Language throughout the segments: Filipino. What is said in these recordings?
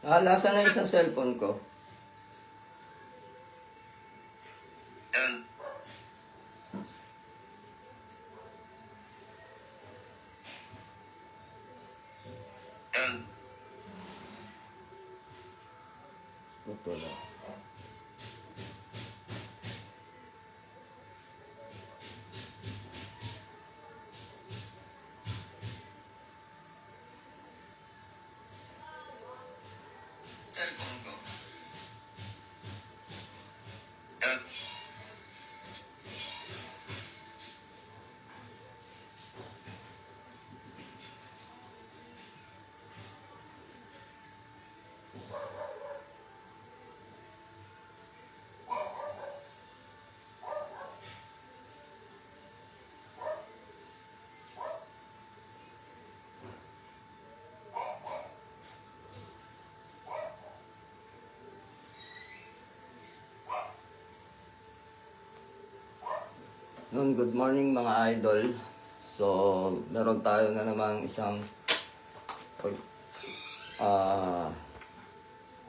Lasa na isang cellphone ko. Yan. Yan. Ito lang. Cellphone ko. Yan. Noon, good morning mga idol. So, meron tayo na namang isang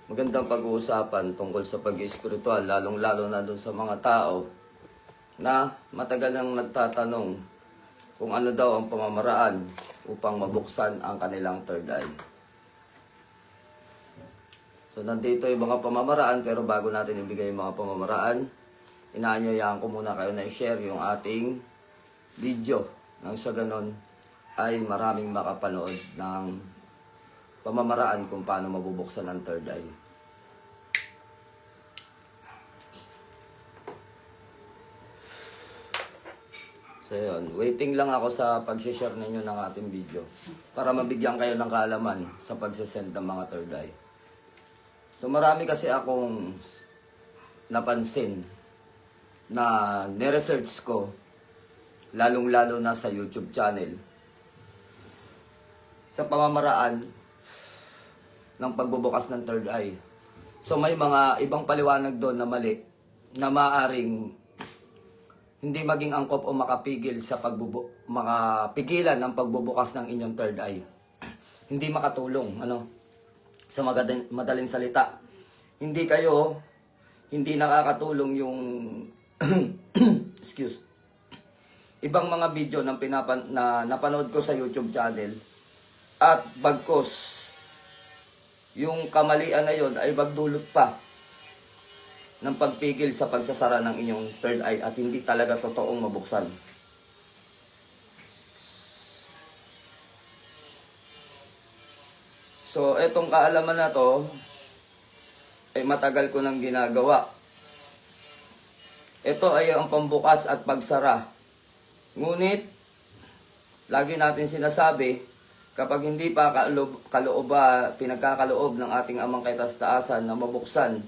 magandang pag-uusapan tungkol sa pag-espiritual, lalong-lalo na dun sa mga tao na matagal nang nagtatanong kung ano daw ang pamamaraan upang mabuksan ang kanilang third eye. So, nandito yung mga pamamaraan, pero bago natin ibigay yung mga pamamaraan, inaanyayahan ko muna kayo na i-share yung ating video nang sa ganon ay maraming makapanood ng pamamaraan kung paano mabubuksan ang third eye. So yun, waiting lang ako sa pag-share ninyo ng ating video para mabigyan kayo ng kaalaman sa pag-send ng mga third eye. So marami kasi akong napansin na niresearch ko, lalong-lalo na sa YouTube channel, sa pamamaraan ng pagbubukas ng third eye. So may mga ibang paliwanag doon na mali, na maaring hindi maging angkop o makapigil sa makapigilan ng pagbubukas ng inyong third eye. Hindi makatulong, sa madaling salita. Hindi nakakatulong yung ibang mga video na napanood ko sa YouTube channel, at bagkos yung kamalian na yon ay magdulot pa ng pagpigil sa pagsasara ng inyong third eye at hindi talaga totoong mabuksan. So etong kaalaman na to ay matagal ko nang ginagawa. Ito ay ang pambukas at pagsara. Ngunit, lagi natin sinasabi, kapag hindi pa pinagkakaloob ng ating amang kaitastaasan na mabuksan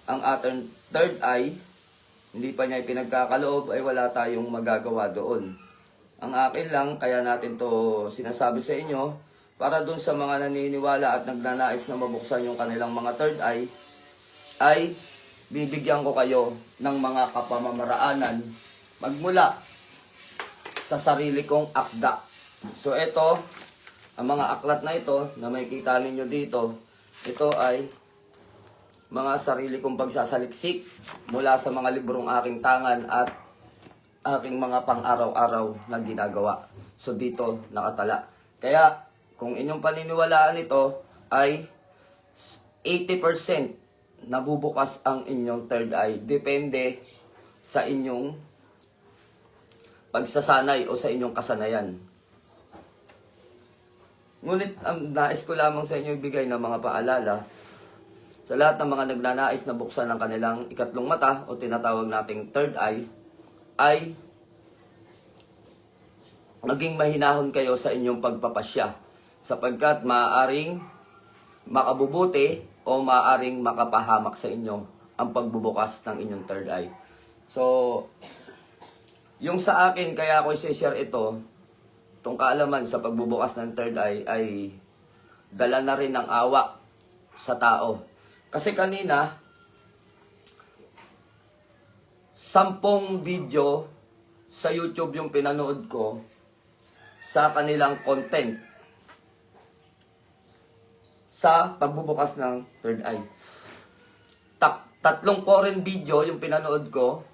ang ating third eye, hindi pa niya pinagkakaloob, ay wala tayong magagawa doon. Ang akin lang, kaya natin to sinasabi sa inyo, para doon sa mga naniniwala at nagnanais na mabuksan yung kanilang mga third eye, ay bibigyan ko kayo ng mga kapamamaraanan magmula sa sarili kong akda. So ito, ang mga aklat na ito na makikita ninyo dito, ito ay mga sarili kong pagsasaliksik mula sa mga librong aking tangan at aking mga pang-araw-araw na ginagawa. So dito nakatala. Kaya kung inyong paniniwalaan ito ay 80% nabubukas ang inyong third eye. Depende sa inyong pagsasanay o sa inyong kasanayan. Ngunit ang nais ko lamang sa inyo ibigay ng mga paalala sa lahat ng mga nagnanais na buksan ng kanilang ikatlong mata o tinatawag nating third eye, ay maging mahinahon kayo sa inyong pagpapasya, sapagkat maaaring makabubuti o maaaring makapahamak sa inyo ang pagbubukas ng inyong third eye. So, yung sa akin, kaya ako i-share ito, itong kaalaman sa pagbubukas ng third eye, ay dala na rin ng awa sa tao. Kasi kanina, 10 video sa YouTube yung pinanood ko sa kanilang content. sa pagbubukas ng third eye. Tatlong foreign video yung pinanood ko.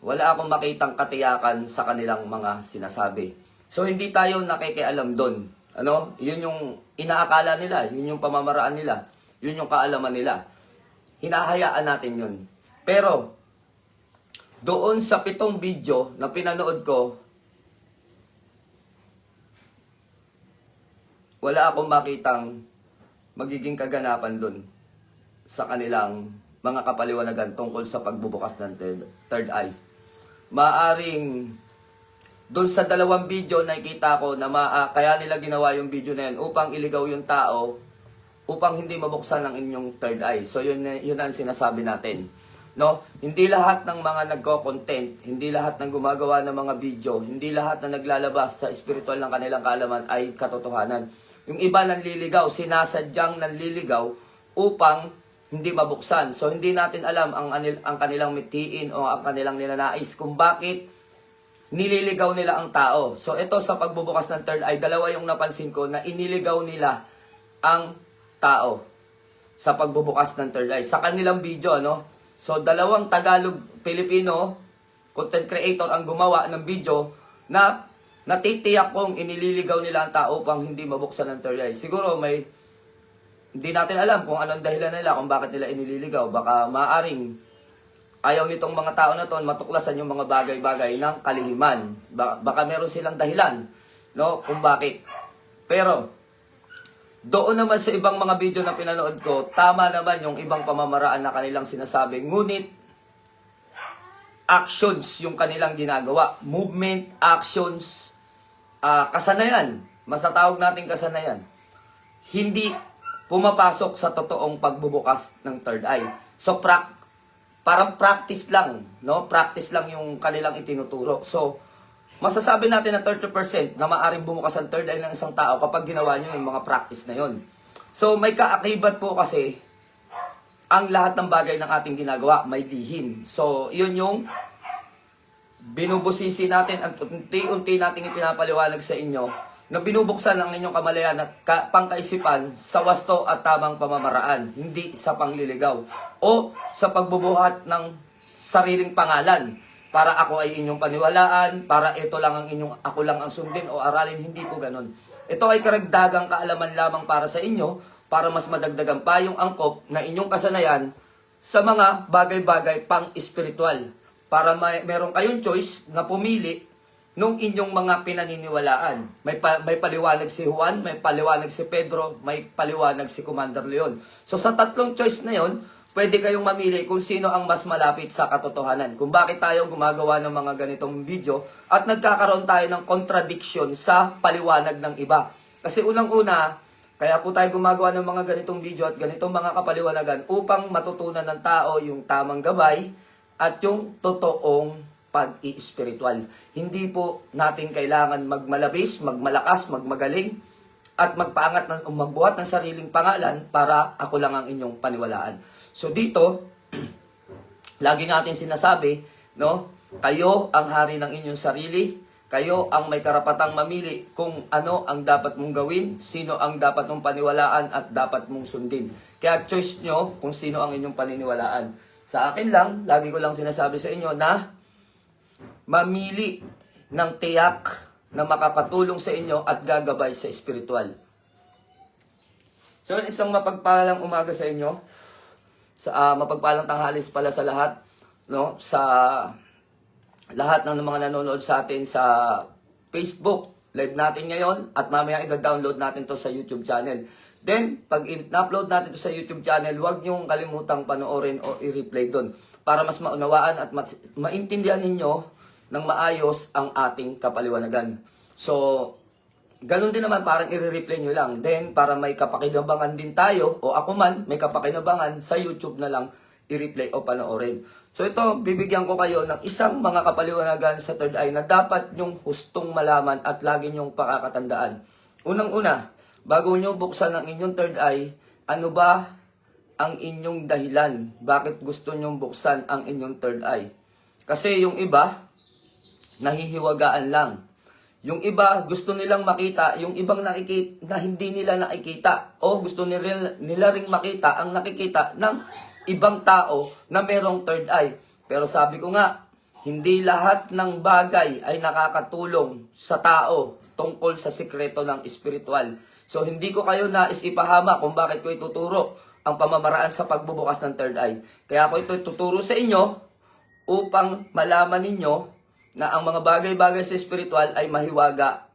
Wala akong makitang katiyakan sa kanilang mga sinasabi. So, hindi tayo nakikialam doon. Yun yung inaakala nila, yun yung pamamaraan nila, yun yung kaalaman nila. Hinahayaan natin yun. Pero, doon sa 7 video na pinanood ko, wala akong makitang magiging kaganapan doon sa kanilang mga kapaliwanagan tungkol sa pagbubukas ng third eye. Maaring doon sa 2 video nakita ko na kaya nila ginawa yung video na yun upang iligaw yung tao upang hindi mabuksan ang inyong third eye. So yun ang sinasabi natin. No? Hindi lahat ng mga nagko-content, hindi lahat ng gumagawa ng mga video, hindi lahat na naglalabas sa spiritual ng kanilang kaalaman ay katotohanan. Yung iba nanliligaw, sinasadyang nanliligaw upang hindi mabuksan. So hindi natin alam ang kanilang mitiin o ang kanilang ninanais kung bakit nililigaw nila ang tao. So ito sa pagbubukas ng third eye, 2 yung napansin ko na iniligaw nila ang tao sa pagbubukas ng third eye. Sa kanilang video, So 2 Tagalog-Pilipino content creator ang gumawa ng video na natitiyak kong inililigaw nila ang tao upang hindi mabuksan ng third eye. Siguro hindi natin alam kung anong dahilan nila kung bakit nila inililigaw. Baka maaring ayaw nitong mga tao na to matuklasan yung mga bagay-bagay ng kalihiman. Baka meron silang dahilan, kung bakit. Pero, doon naman sa ibang mga video na pinanood ko, tama naman yung ibang pamamaraan na kanilang sinasabi. Ngunit, actions yung kanilang ginagawa. Movement, actions, kasanayan. Mas natawag natin kasanayan. Hindi pumapasok sa totoong pagbubukas ng third eye. So, parang practice lang, Practice lang yung kanilang itinuturo. So, masasabi natin na 30% na maaring bumukas ang third eye ng isang tao kapag ginawa nyo yung mga practice na yon. So, may kaakibat po kasi ang lahat ng bagay ng ating ginagawa, may lihim. So, yun yung binubusisi natin at unti-unti nating ipinapaliwanag sa inyo na binubuksan ang inyong kamalayan at pangkaisipan sa wasto at tamang pamamaraan, hindi sa pangliligaw o sa pagbubuhat ng sariling pangalan para ako ay inyong paniwalaan, para ito lang ako lang ang sundin o aralin. Hindi po ganun. Ito ay karagdagang kaalaman lamang para sa inyo, para mas madagdagan pa yung angkop na inyong kasanayan sa mga bagay-bagay pang-espiritual. Para meron kayong choice na pumili nung inyong mga pinaniniwalaan. May paliwanag si Juan, may paliwanag si Pedro, may paliwanag si Commander Leon. So sa 3 choice na yon, pwede kayong mamili kung sino ang mas malapit sa katotohanan. Kung bakit tayo gumagawa ng mga ganitong video at nagkakaroon tayo ng contradiction sa paliwanag ng iba. Kasi unang-una, kaya po tayo gumagawa ng mga ganitong video at ganitong mga kapaliwanagan upang matutunan ng tao yung tamang gabay at yung totoong pag-i-spiritual. Hindi po natin kailangan magmalabis, magmalakas, magmagaling, at magpaangat o magbuhat ng sariling pangalan para ako lang ang inyong paniwalaan. So dito, lagi natin sinasabi, kayo ang hari ng inyong sarili, kayo ang may karapatang mamili kung ano ang dapat mong gawin, sino ang dapat mong paniwalaan at dapat mong sundin. Kaya choice nyo kung sino ang inyong paniniwalaan. Sa akin lang, lagi ko lang sinasabi sa inyo na mamili ng tiyak na makakatulong sa inyo at gagabay sa spiritual. So, isang mapagpalang umaga sa inyo. Mapagpalang tanghalis pala sa lahat, sa lahat ng mga nanonood sa atin sa Facebook. Live natin ngayon at mamaya i-download natin to sa YouTube channel. Then, pag in-upload natin to sa YouTube channel, huwag niyong kalimutang panoorin o i-replay doon para mas maunawaan at maintindihan ninyo ng maayos ang ating kapaliwanagan. So, ganun din naman, parang i-replay nyo lang. Then, para may kapakinabangan din tayo, o ako man, may kapakinabangan, sa YouTube na lang i-replay o panoorin. So, ito, bibigyan ko kayo ng isang mga kapaliwanagan sa third eye na dapat nyong hustong malaman at lagi nyong pakakatandaan. Unang-una, bago nyo buksan ang inyong third eye, ano ba ang inyong dahilan? Bakit gusto nyong buksan ang inyong third eye? Kasi yung iba, nahihiwagaan lang. Yung iba, gusto nilang makita, yung ibang nakikita, na hindi nila nakikita. O gusto nila ring makita ang nakikita ng ibang tao na merong third eye. Pero sabi ko nga, hindi lahat ng bagay ay nakakatulong sa tao tungkol sa sikreto ng espiritual. So hindi ko kayo nais ipahama kung bakit ko ituturo ang pamamaraan sa pagbubukas ng third eye. Kaya ako ito tuturo sa inyo upang malaman ninyo na ang mga bagay-bagay sa espiritual ay mahiwaga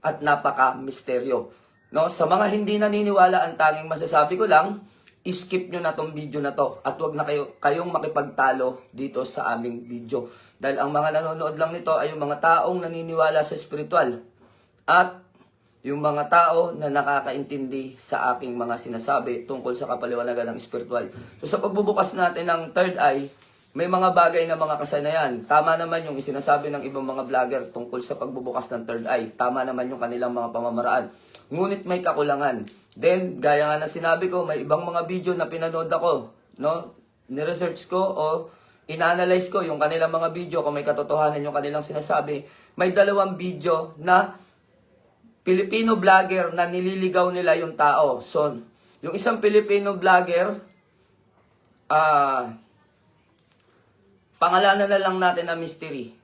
at napaka-misteryo. No? Sa mga hindi naniniwala, ang tanging masasabi ko lang, skip nyo na tong video na to at huwag na kayong makipagtalo dito sa aming video. Dahil ang mga nanonood lang nito ay yung mga taong naniniwala sa espiritual at yung mga tao na nakakaintindi sa aking mga sinasabi tungkol sa kapaliwanagan ng espiritual. So sa pagbubukas natin ng third eye, may mga bagay na mga kasanayan. Tama naman yung isinasabi ng ibang mga vlogger tungkol sa pagbubukas ng third eye. Tama naman yung kanilang mga pamamaraan. Ngunit may kakulangan. Then, gaya nga na sinabi ko, may ibang mga video na pinanood ako. No? Niresearch ko o inanalyze ko yung kanilang mga video kung may katotohanan yung kanilang sinasabi. May 2 video na Filipino vlogger na nililigaw nila yung tao. So, yung isang Filipino vlogger, pangalanan na lang natin na Mystery.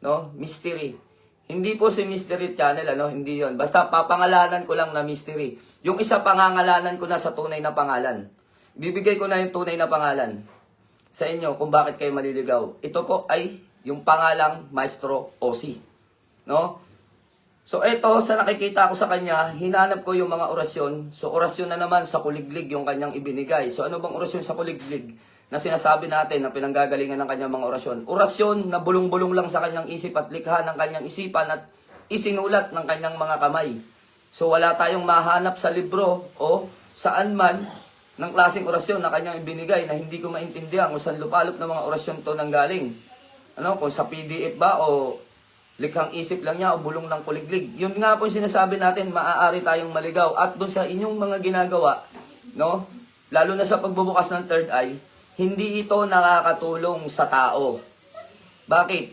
No? Mystery. Hindi po si Mystery Channel, ano? Hindi yon. Basta papangalanan ko lang na Mystery. Yung isa pangangalanan ko na sa tunay na pangalan. Bibigay ko na yung tunay na pangalan sa inyo kung bakit kayo maliligaw. Ito po ay yung pangalang Maestro Osi. No? So ito, sa nakikita ko sa kanya, hinanap ko yung mga orasyon. So orasyon na naman sa kuliglig yung kanyang ibinigay. So ano bang orasyon sa kuliglig na sinasabi natin na pinanggagalingan ng kanyang mga orasyon? Orasyon na bulong-bulong lang sa kanyang isip at likha ng kanyang isipan at isinulat ng kanyang mga kamay. So wala tayong mahanap sa libro o saan man ng klaseng orasyon na kanyang ibinigay na hindi ko maintindihan kung saan lupalop ng mga orasyon to nanggaling. Ano, kung sa PDF ba o likhang isip lang niya o bulong ng kuliglig. Yun nga po yung sinasabi natin, maaari tayong maligaw. At doon sa inyong mga ginagawa, no, lalo na sa pagbubukas ng third eye, hindi ito nakakatulong sa tao. Bakit?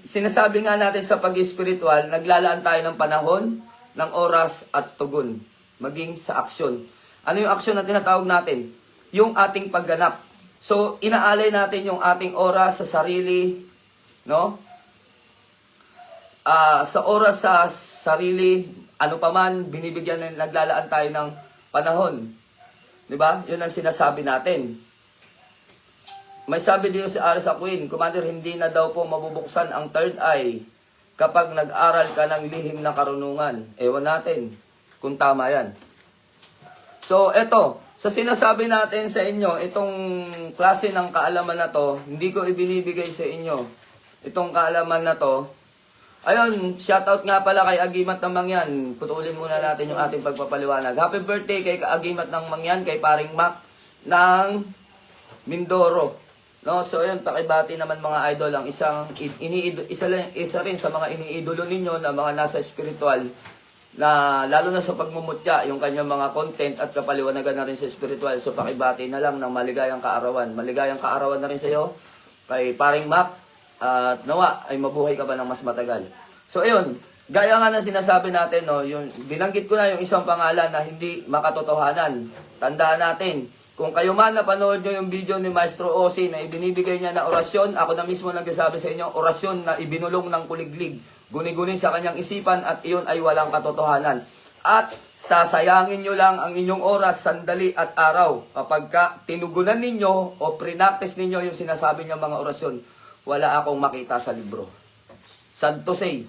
Sinasabi nga natin sa pag-espiritual, naglalaan tayo ng panahon, ng oras at tugon, maging sa aksyon. Ano yung aksyon na tinatawag natin? Yung ating pagganap. So, inaalay natin yung ating oras sa sarili, no? Sa oras sa sarili, ano pa man, naglalaan tayo ng panahon. 'Di ba? Yun ang sinasabi natin. May sabi dito si Aris Aquin, Commander, hindi na daw po mabubuksan ang third eye kapag nag-aral ka ng lihim na karunungan. Ewan natin kung tama yan. So, eto, sa sinasabi natin sa inyo, itong klase ng kaalaman na to, hindi ko ibinibigay sa inyo. Itong kaalaman na to, ayun, shoutout nga pala kay Agimat ng Mangyan. Putulin muna natin yung ating pagpapaliwanag. Happy birthday kay Agimat ng Mangyan, kay paring Mac ng Mindoro. No, so ayun, pakibati naman mga idol ang isa rin sa mga iniidolo ninyo na mga nasa spiritual na lalo na sa pagmumutya, yung kanyang mga content at kapaliwanagan na rin sa spiritual. So pakibati na lang ng maligayang kaarawan. Maligayang kaarawan na rin sa iyo kay paring Mac. At nawa ay mabuhay ka ba ng mas matagal. So ayun, gaya nga ng sinasabi natin, no, yung binanggit ko na yung isang pangalan na hindi makatotohanan. Tandaan natin, kung kayo man napanood nyo yung video ni Maestro Osi na ibinibigay niya na orasyon, ako na mismo nagsasabi sa inyo, orasyon na ibinulong ng kuliglig, guni-guni sa kanyang isipan at iyon ay walang katotohanan. At sasayangin nyo lang ang inyong oras, sandali at araw kapag tinugunan ninyo o prinactice ninyo yung sinasabi niya mga orasyon. Wala akong makita sa libro. Sad to say,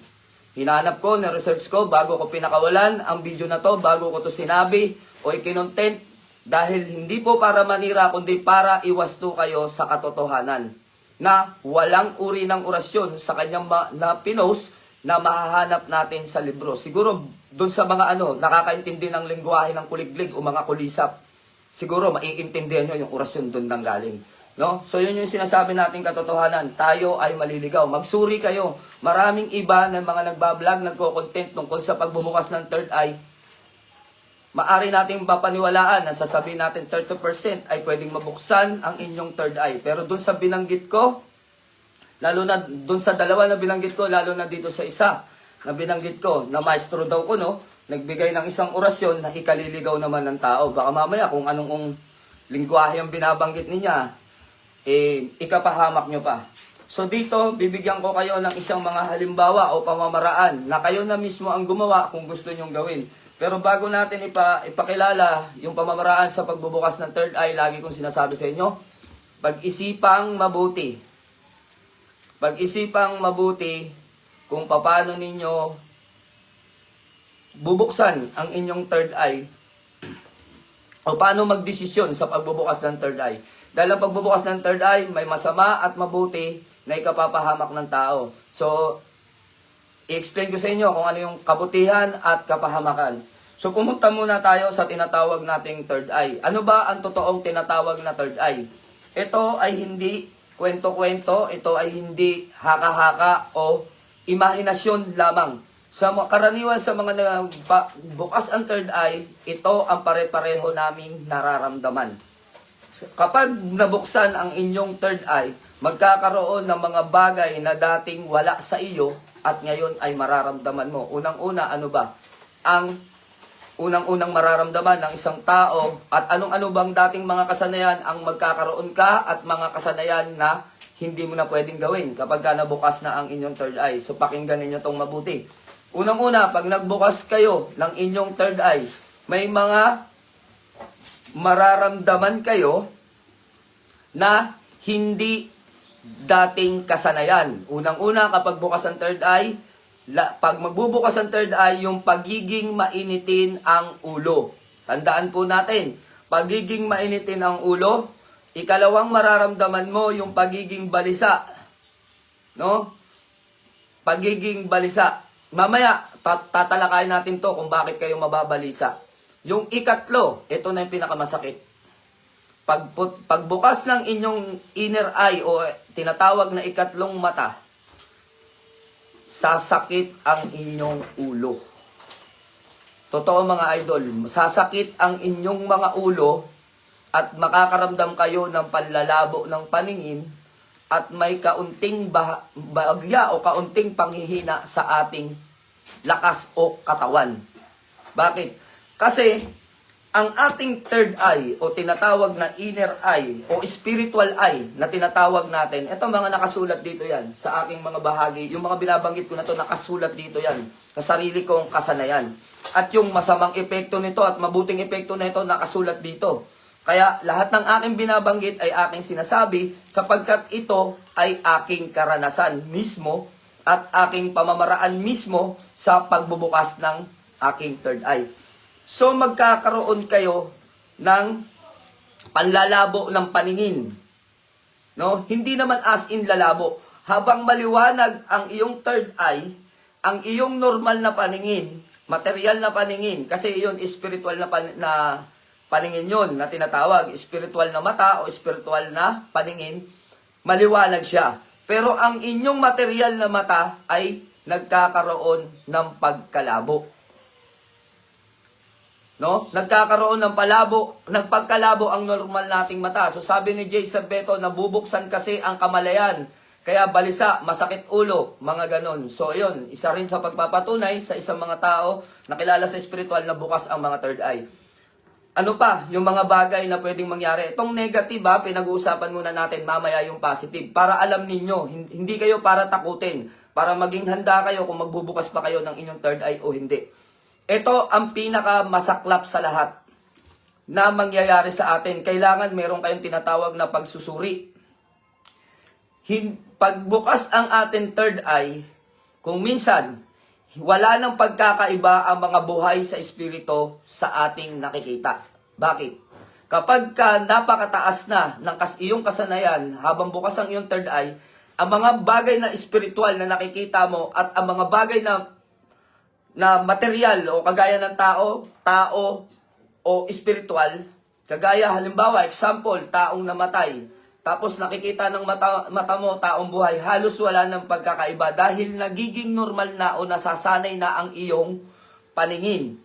hinanap ko, na-research ko, bago ko pinakawalan ang video na to, bago ko to sinabi o ikinontent, dahil hindi po para manira, kundi para iwasto kayo sa katotohanan na walang uri ng orasyon sa kanyang na pinost na mahahanap natin sa libro. Siguro, doon sa mga nakakaintindi ng lengguwahe ng kuliglig o mga kulisap, siguro maiintindihan nyo yung orasyon doon nang galing. No? So yun yung sinasabi nating katotohanan. Tayo ay maliligaw. Magsuri kayo. Maraming iba ng mga nagbablog, nagko-content tungkol sa pagbubukas ng third eye. Maari nating papaniwalaan na sasabihin natin 30% ay pwedeng mabuksan ang inyong third eye. Pero dun sa binanggit ko, lalo na dun sa dalawa na binanggit ko, lalo na dito sa isa, na binanggit ko, na maestro daw ko, no? Nagbigay ng isang orasyon na ikaliligaw naman ng tao. Baka mamaya kung anong lingwahe ang binabanggit niya, ikapahamak nyo pa. So dito, bibigyan ko kayo ng isang mga halimbawa o pamamaraan na kayo na mismo ang gumawa kung gusto nyong gawin. Pero bago natin ipakilala yung pamamaraan sa pagbubukas ng third eye, lagi kong sinasabi sa inyo, pag-isipang mabuti. Pag-isipang mabuti kung paano ninyo bubuksan ang inyong third eye o paano magdesisyon sa pagbubukas ng third eye. Dahil ang pagbubukas ng third eye, may masama at mabuti na ikapapahamak ng tao. So, i-explain ko sa inyo kung ano yung kabutihan at kapahamakan. So, pumunta muna tayo sa tinatawag nating third eye. Ano ba ang totoong tinatawag na third eye? Ito ay hindi kwento-kwento, ito ay hindi haka-haka o imahinasyon lamang. Sa karaniwan sa mga bukas ang third eye, ito ang pare-pareho naming nararamdaman. Kapag nabuksan ang inyong third eye, magkakaroon ng mga bagay na dating wala sa iyo at ngayon ay mararamdaman mo. Unang-una, ano ba? Ang unang-unang mararamdaman ng isang tao at anong-ano bang dating mga kasanayan ang magkakaroon ka at mga kasanayan na hindi mo na pwedeng gawin kapag ka nabukas na ang inyong third eye. So pakinggan ninyo itong mabuti. Unang-una, pag nagbukas kayo ng inyong third eye, may mga mararamdaman kayo na hindi dating kasanayan. Unang-una, kapag bukas ang third eye, pag magbubukas ang third eye, yung pagiging mainitin ang ulo. Tandaan po natin, pagiging mainitin ang ulo. Ikalawang mararamdaman mo yung pagiging balisa. No? Pagiging balisa. Mamaya, tatalakayin natin to kung bakit kayo mababalisa. Yung ikatlo, ito na yung pinakamasakit. Pagbukas ng inyong inner eye o tinatawag na ikatlong mata, sasakit ang inyong ulo. Totoo mga idol, sasakit ang inyong mga ulo at makakaramdam kayo ng panlalabo ng paningin at may kaunting bahagya o kaunting panghihina sa ating lakas o katawan. Bakit? Kasi, ang ating third eye o tinatawag na inner eye o spiritual eye na tinatawag natin, ito mga nakasulat dito yan sa aking mga bahagi. Yung mga binabanggit ko na to nakasulat dito yan sa sarili kong kasanayan. At yung masamang epekto nito at mabuting epekto na ito nakasulat dito. Kaya lahat ng aking binabanggit ay aking sinasabi sapagkat ito ay aking karanasan mismo at aking pamamaraan mismo sa pagbubukas ng aking third eye. So magkakaroon kayo ng panlalabo ng paningin. No? Hindi naman as in lalabo. Habang maliwanag ang iyong third eye, ang iyong normal na paningin, material na paningin, kasi iyon spiritual na paningin yon na tinatawag, spiritual na mata o spiritual na paningin, maliwanag siya. Pero ang inyong material na mata ay nagkakaroon ng pagkalabo. No? Nagkakaroon ng pagkalabo ang normal nating mata. So sabi ni Jay Cerveto, nabubuksan kasi ang kamalayan. Kaya balisa, masakit ulo, mga ganon. So yun, isa rin sa pagpapatunay sa isang mga tao na kilala sa spiritual na bukas ang mga third eye. Ano pa, yung mga bagay na pwedeng mangyari. Itong negative pinag-uusapan muna natin mamaya yung positive. Para alam ninyo, hindi kayo para takutin. Para maging handa kayo kung magbubukas pa kayo ng inyong third eye o hindi. Ito ang pinakamasaklap sa lahat na mangyayari sa atin. Kailangan meron kayong tinatawag na pagsusuri. Pagbukas ang ating third eye, kung minsan, wala nang pagkakaiba ang mga buhay sa espiritu sa ating nakikita. Bakit? Kapag napakataas na ng iyong kasanayan, habang bukas ang iyong third eye, ang mga bagay na espiritual na nakikita mo at ang mga bagay na material o kagaya ng tao o spiritual, kagaya halimbawa, example, taong namatay, tapos nakikita ng mata mo, taong buhay, halos wala ng pagkakaiba dahil nagiging normal na o nasasanay na ang iyong paningin.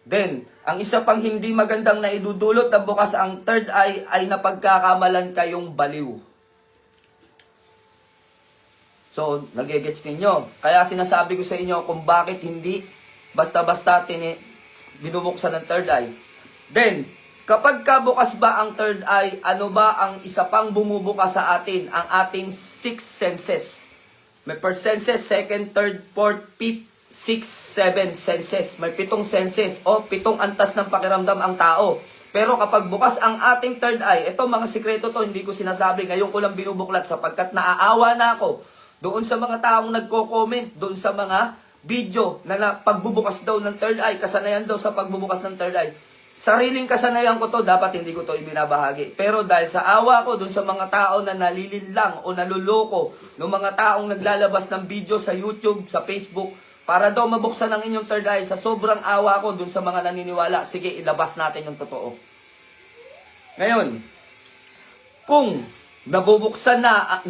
Then, ang isa pang hindi magandang na idudulot ng bukas ang third eye ay napagkakamalan kayong baliw. So, nagigets ninyo. Kaya sinasabi ko sa inyo kung bakit hindi basta-basta binubuksan ng third eye. Then, kapag kabukas ba ang third eye, ano ba ang isa pang bumubukas sa atin? Ang ating six senses. May first senses, second, third, fourth, fifth, 6, 7 senses. May 7 senses o 7 antas ng pakiramdam ang tao. Pero kapag bukas ang ating third eye, ito mga sikreto to, hindi ko sinasabi, ngayon ko lang binubuklat sapagkat naaawa na ako doon sa mga taong nagko-comment, doon sa mga video na pagbubukas daw ng third eye, kasanayan daw sa pagbubukas ng third eye. Sariling kasanayan ko to, dapat hindi ko to ibinabahagi. Pero dahil sa awa ko doon sa mga tao na nalilinlang o naluloko, ng mga taong naglalabas ng video sa YouTube, sa Facebook, para daw mabuksan ang inyong third eye, sa sobrang awa ko dun sa mga naniniwala, sige, ilabas natin yung totoo. Ngayon, kung nabuksan na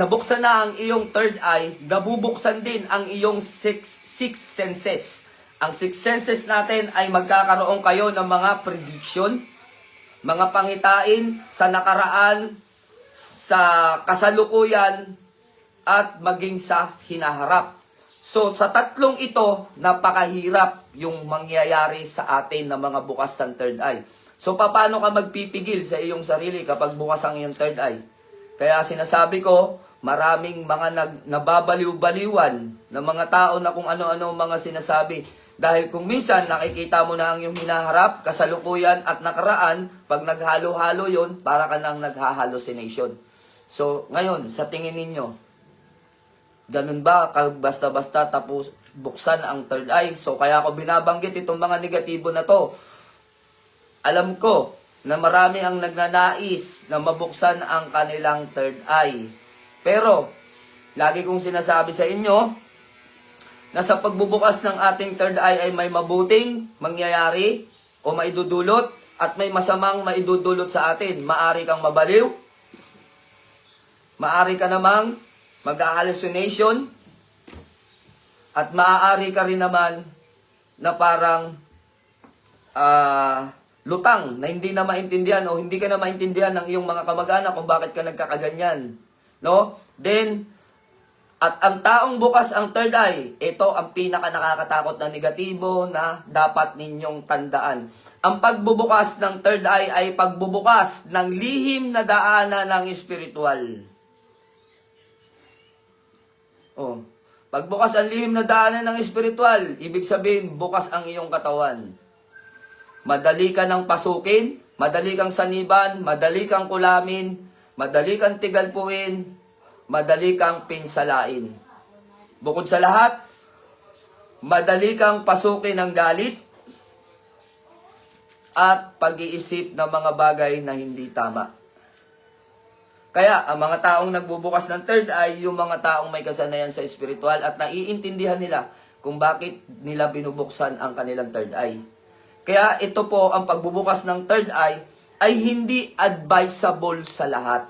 ang iyong third eye, nabubuksan din ang iyong six senses. Ang six senses natin ay magkakaroon kayo ng mga prediction, mga pangitain sa nakaraan, sa kasalukuyan, at maging sa hinaharap. So, sa tatlong ito, napakahirap yung mangyayari sa atin na mga bukas ng third eye. So, paano ka magpipigil sa iyong sarili kapag bukas ang iyong third eye? Kaya sinasabi ko, maraming mga nababaliw-baliwan na mga tao na kung ano-ano mga sinasabi. Dahil kung minsan nakikita mo na ang iyong hinaharap, kasalukuyan at nakaraan, pag naghalo-halo yon, para ka nang nagha-hallucination. So, ngayon, sa tingin ninyo, ganun ba basta-basta tapos buksan ang third eye? So kaya ako binabanggit itong mga negatibo na to. Alam ko na marami ang nagnanais na mabuksan ang kanilang third eye. Pero lagi kong sinasabi sa inyo na sa pagbubukas ng ating third eye ay may mabuting mangyayari o maidudulot at may masamang maidudulot sa atin. Maari kang mabaliw, maari ka namang mag-hallucination, at maaari ka rin naman na parang lutang na hindi na maintindihan o hindi ka na maintindihan ng iyong mga kamag-anak kung bakit ka nagkakaganyan. No? Then, at ang taong bukas ang third eye, ito ang pinaka nakakatakot na negatibo na dapat ninyong tandaan. Ang pagbubukas ng third eye ay pagbubukas ng lihim na daanan ng espiritual. Oh, pagbukas ang lihim na daanan ng espiritual, ibig sabihin, bukas ang iyong katawan. Madali ka nang pasukin, madali kang saniban, madali kang kulamin, madali kang tigalpuin, madali kang pinsalain. Bukod sa lahat, madali kang pasukin ng galit at pag-iisip ng mga bagay na hindi tama. Kaya, ang mga taong nagbubukas ng third eye, yung mga taong may kasanayan sa espiritual at naiintindihan nila kung bakit nila binubuksan ang kanilang third eye. Kaya ito po, ang pagbubukas ng third eye ay hindi advisable sa lahat.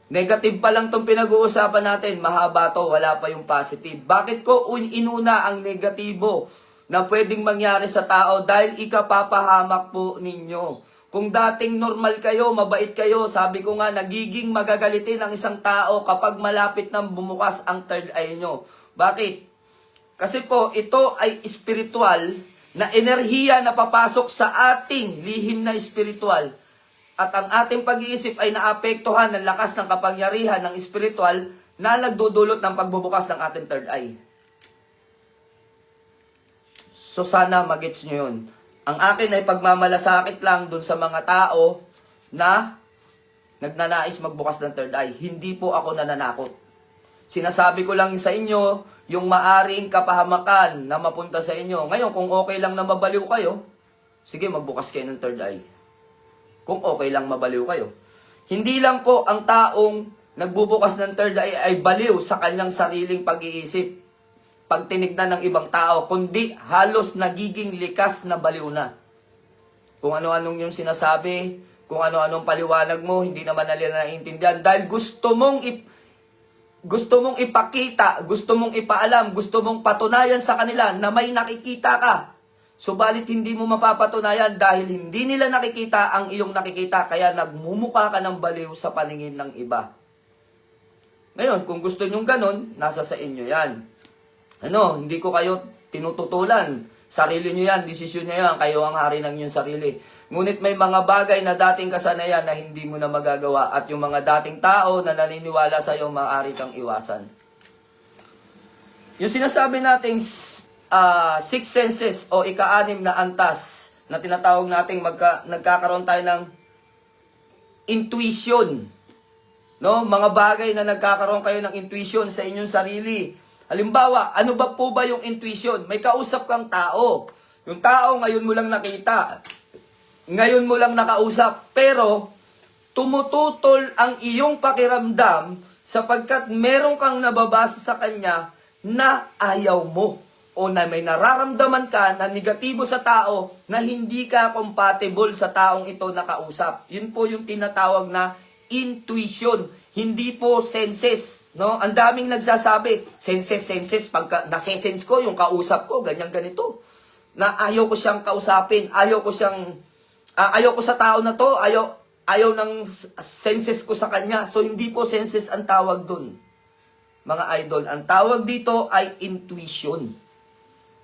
Negative pa lang itong pinag-uusapan natin, mahaba to, wala pa yung positive. Bakit ko inuna ang negatibo na pwedeng mangyari sa tao dahil ikapapahamak po ninyo. Kung dating normal kayo, mabait kayo, sabi ko nga, nagiging magagalitin ang isang tao kapag malapit nang bumukas ang third eye nyo. Bakit? Kasi po, ito ay spiritual na enerhiya na papasok sa ating lihim na spiritual. At ang ating pag-iisip ay naapektuhan ng lakas ng kapangyarihan ng spiritual na nagdudulot ng pagbubukas ng ating third eye. So sana magets nyo yun. Ang akin ay pagmamalasakit lang dun sa mga tao na nagnanais magbukas ng third eye. Hindi po ako nananakot. Sinasabi ko lang sa inyo yung maaring kapahamakan na mapunta sa inyo. Ngayon, kung okay lang na mabaliw kayo, sige, magbukas kayo ng third eye. Kung okay lang mabaliw kayo. Hindi lang po ang taong nagbubukas ng third eye ay baliw sa kanyang sariling pag-iisip, pag tinignan ng ibang tao, kundi halos nagiging likas na baliw na. Kung ano-anong yung sinasabi, kung ano-anong paliwanag mo, hindi naman nila naiintindihan. Dahil gusto mong ipakita, gusto mong ipaalam, gusto mong patunayan sa kanila na may nakikita ka. Subalit hindi mo mapapatunayan dahil hindi nila nakikita ang iyong nakikita, kaya nagmumukha ka ng baliw sa paningin ng iba. Ngayon, kung gusto nyong ganon, nasa sa inyo yan. Ano, hindi ko kayo tinututulan. Sarili nyo yan, desisyon nyo yan, kayo ang hari ng inyong sarili. Ngunit may mga bagay na dating kasanayan na hindi mo na magagawa at yung mga dating tao na naniniwala sa iyo, maaari kang iwasan. Yung sinasabi nating six senses o ika-anim na antas na tinatawag nating nagkakaroon tayo ng intuition. No? Mga bagay na nagkakaroon kayo ng intuition sa inyong sarili. Halimbawa, ano ba po ba yung intuition? May kausap kang tao. Yung tao ngayon mo lang nakita. Ngayon mo lang nakausap. Pero, tumututol ang iyong pakiramdam sapagkat meron kang nababasa sa kanya na ayaw mo. O na may nararamdaman ka na negatibo sa tao na hindi ka compatible sa taong ito na kausap. Yun po yung tinatawag na intuition. Hindi po senses. No? Ang daming nagsasabi, senses, pagka nase-sense ko, yung kausap ko, ganyan-ganito. Na ayaw ko siyang kausapin, ayaw ko sa tao na to, ayaw ng senses ko sa kanya. So, hindi po senses ang tawag dun. Mga idol, ang tawag dito ay intuition.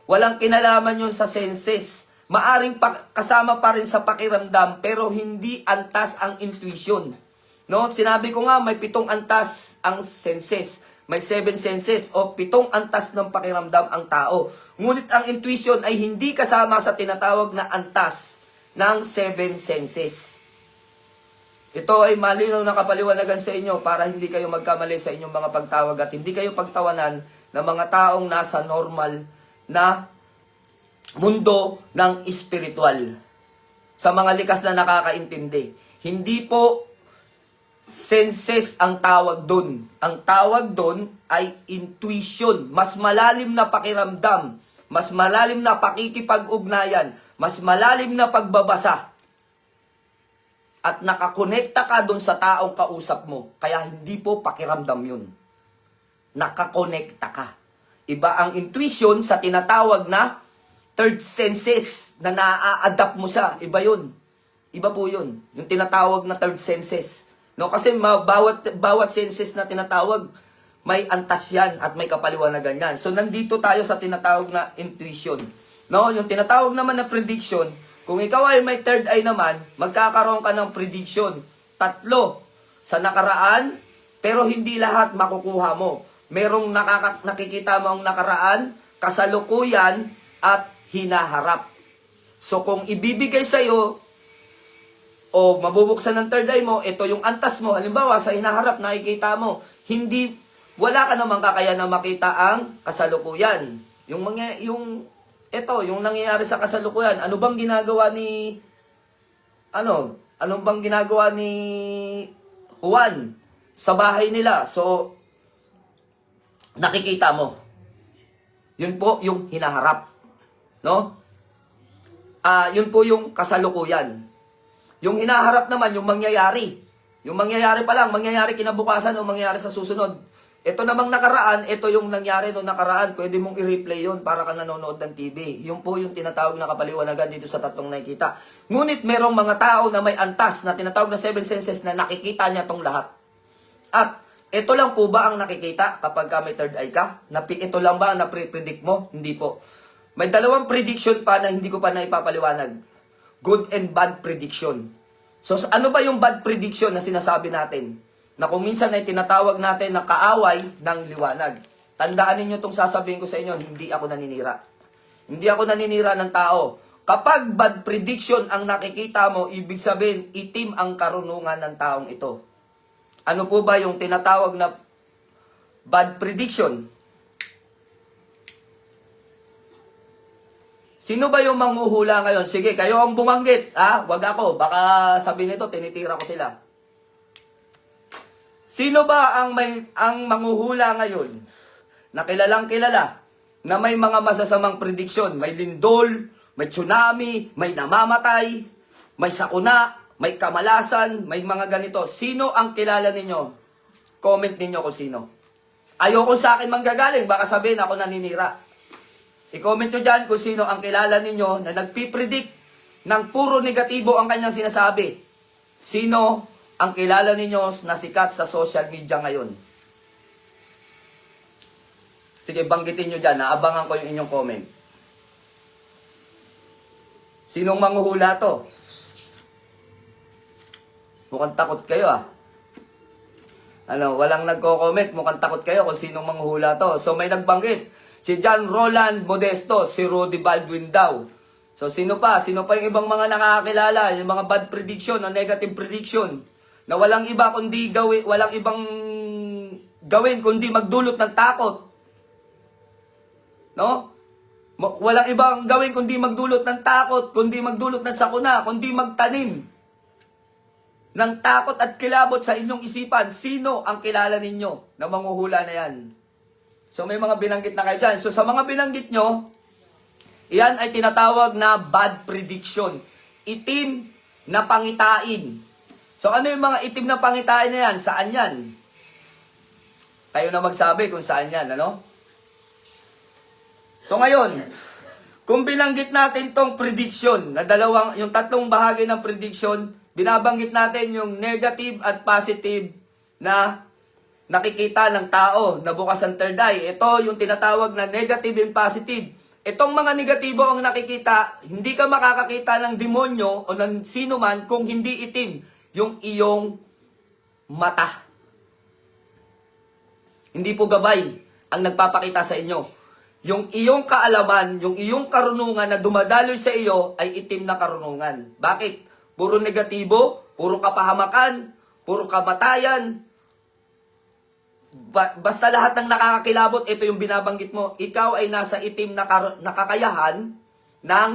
Walang kinalaman yun sa senses. Maaring kasama pa rin sa pakiramdam, pero hindi antas ang intuition. No, sinabi ko nga, may 7 antas ang senses. May 7 senses o 7 antas ng pakiramdam ang tao. Ngunit ang intuition ay hindi kasama sa tinatawag na antas ng 7 senses. Ito ay malinaw na kapaliwanagan sa inyo para hindi kayo magkamali sa inyong mga pagtawag at hindi kayo pagtawanan ng mga taong nasa normal na mundo ng espiritual. Sa mga likas na nakakaintindi. Hindi po senses ang tawag doon. Ang tawag doon ay intuition. Mas malalim na pakiramdam. Mas malalim na pakikipag-ugnayan. Mas malalim na pagbabasa. At nakakonekta ka doon sa taong kausap mo. Kaya hindi po pakiramdam yun. Nakakonekta ka. Iba ang intuition sa tinatawag na third senses na naa-adapt mo siya. Iba yun. Iba po yun. Yung tinatawag na third senses. No, kasi bawat senses na tinatawag, may antas yan at may kapaliwanagan yan. So, nandito tayo sa tinatawag na intuition. No, yung tinatawag naman na prediction, kung ikaw ay may third eye naman, magkakaroon ka ng prediction. 3 sa nakaraan, pero hindi lahat makukuha mo. Merong nakikita mo ang nakaraan, kasalukuyan, at hinaharap. So, kung ibibigay sa'yo, o mabubuksan ng third eye mo, ito yung antas mo. Halimbawa, sa hinaharap, nakikita mo, wala ka namang kakaya na makita ang kasalukuyan. Yung nangyayari sa kasalukuyan, ano bang ginagawa ni Juan sa bahay nila? So, nakikita mo. Yun po yung hinaharap. No? Yun po yung kasalukuyan. Yung hinaharap naman, yung mangyayari. Yung mangyayari pa lang, mangyayari kinabukasan o mangyayari sa susunod. Ito namang nakaraan, ito yung nangyari noong nakaraan. Pwede mong i-replay yun para ka nanonood ng TV. Yung po yung tinatawag na kapaliwanagan dito sa 3 nakikita. Ngunit merong mga tao na may antas na tinatawag na 7 senses na nakikita niya tong lahat. At ito lang po ba ang nakikita kapag may third eye ka? Ito lang ba ang na-predict mo? Hindi po. May 2 prediction pa na hindi ko pa naipapaliwanag. Good and bad prediction. So, ano ba yung bad prediction na sinasabi natin? Na kung minsan ay tinatawag natin na kaaway ng liwanag. Tandaan ninyo itong sasabihin ko sa inyo, hindi ako naninira. Hindi ako naninira ng tao. Kapag bad prediction ang nakikita mo, ibig sabihin, itim ang karunungan ng taong ito. Ano po ba yung tinatawag na bad prediction? Sino ba yung manghuhula ngayon? Sige, kayo ang bumanggit. Wag ako. Baka sabi nito, tinitira ko sila. Sino ba ang manghuhula ngayon na kilalang kilala na may mga masasamang prediksyon? May lindol, may tsunami, may namamatay, may sakuna, may kamalasan, may mga ganito. Sino ang kilala ninyo? Comment ninyo kung sino. Ayoko sa akin manggagaling. Baka sabihin ako naninira. I-comment nyo dyan kung sino ang kilala ninyo na nagpipredict ng puro negatibo ang kanyang sinasabi. Sino ang kilala ninyo na sikat sa social media ngayon? Sige, banggitin nyo dyan. Naabangan ko yung inyong comment. Sinong manghuhula to? Mukhang takot kayo ah. Walang nagko-comment. Mukhang takot kayo kung sinong manghuhula to. So may nagbanggit. Si John Roland Modesto, si Rudy Baldwin daw. So sino pa? Sino pa yung ibang mga nakakakilala? Yung mga bad prediction o negative prediction na walang iba kundi walang ibang gawin kundi magdulot ng takot. No? Walang ibang gawin kundi magdulot ng takot, kundi magdulot ng sakuna, kundi magtanim ng takot at kilabot sa inyong isipan. Sino ang kilala ninyo na manghuhula na yan? So may mga binanggit na kayo dyan. So sa mga binanggit nyo, iyan ay tinatawag na bad prediction. Itim na pangitain. So ano yung mga itim na pangitain na yan? Saan yan? Kayo na magsabi kung saan yan, ano? So ngayon, kung binanggit natin tong prediction, na yung tatlong bahagi ng prediction, binabanggit natin yung negative at positive na nakikita ng tao na bukas ang third eye. Ito yung tinatawag na negative and positive. Itong mga negatibo ang nakikita, hindi ka makakakita ng demonyo o ng sino man kung hindi itim yung iyong mata. Hindi po gabay ang nagpapakita sa inyo. Yung iyong kaalaman, yung iyong karunungan na dumadaloy sa iyo ay itim na karunungan. Bakit? Puro negatibo, puro kapahamakan, puro kamatayan. Basta lahat ng nakakakilabot, ito yung binabanggit mo. Ikaw ay nasa itim na nakakayahan ng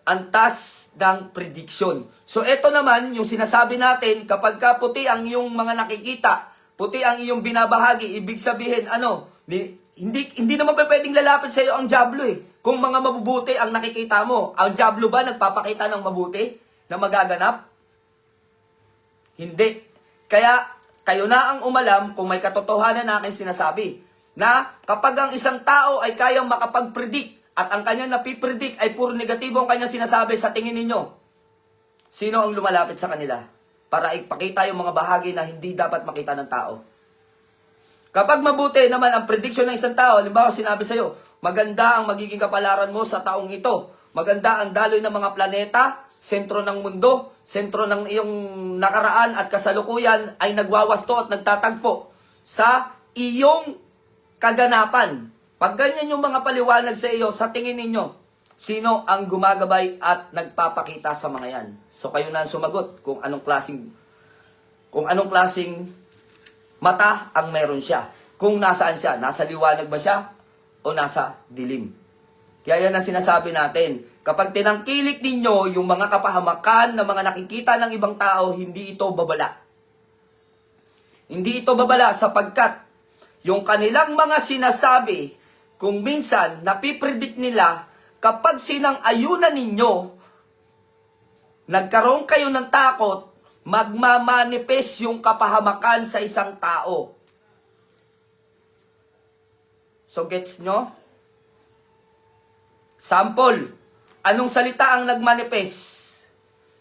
antas ng prediction. So ito naman, yung sinasabi natin, kapag ka puti ang iyong mga nakikita, puti ang iyong binabahagi, ibig sabihin, hindi naman pwedeng lalapit sa iyo ang diablo eh. Kung mga mabubuti ang nakikita mo, ang diablo ba nagpapakita ng mabuti na magaganap? Hindi. Kaya, kayo na ang umalam kung may katotohanan na aking sinasabi. Na kapag ang isang tao ay kayang makapag-predict at ang kanyang napipredict ay puro negatibo ang kanyang sinasabi, sa tingin ninyo, sino ang lumalapit sa kanila para ipakita yung mga bahagi na hindi dapat makita ng tao? Kapag mabuti naman ang prediction ng isang tao, halimbawa sinabi sa'yo, maganda ang magiging kapalaran mo sa taong ito. Maganda ang daloy ng mga planeta, sentro ng mundo, sentro ng iyong nakaraan at kasalukuyan ay nagwawasto at nagtatagpo sa iyong kaganapan. Pag ganyan yung mga paliwanag sa iyo, sa tingin ninyo, sino ang gumagabay at nagpapakita sa mga yan? So kayo na ang sumagot kung anong klaseng mata ang meron siya. Kung nasaan siya, nasa liwanag ba siya o nasa dilim? Kaya yan ang sinasabi natin. Kapag tinangkilik ninyo yung mga kapahamakan na mga nakikita ng ibang tao, hindi ito babala. Hindi ito babala sapagkat yung kanilang mga sinasabi, kung minsan napipredict nila, kapag sinang-ayunan ninyo, nagkaroon kayo ng takot, magmamanifest yung kapahamakan sa isang tao. So gets nyo? Sample, anong salita ang nagmanifest?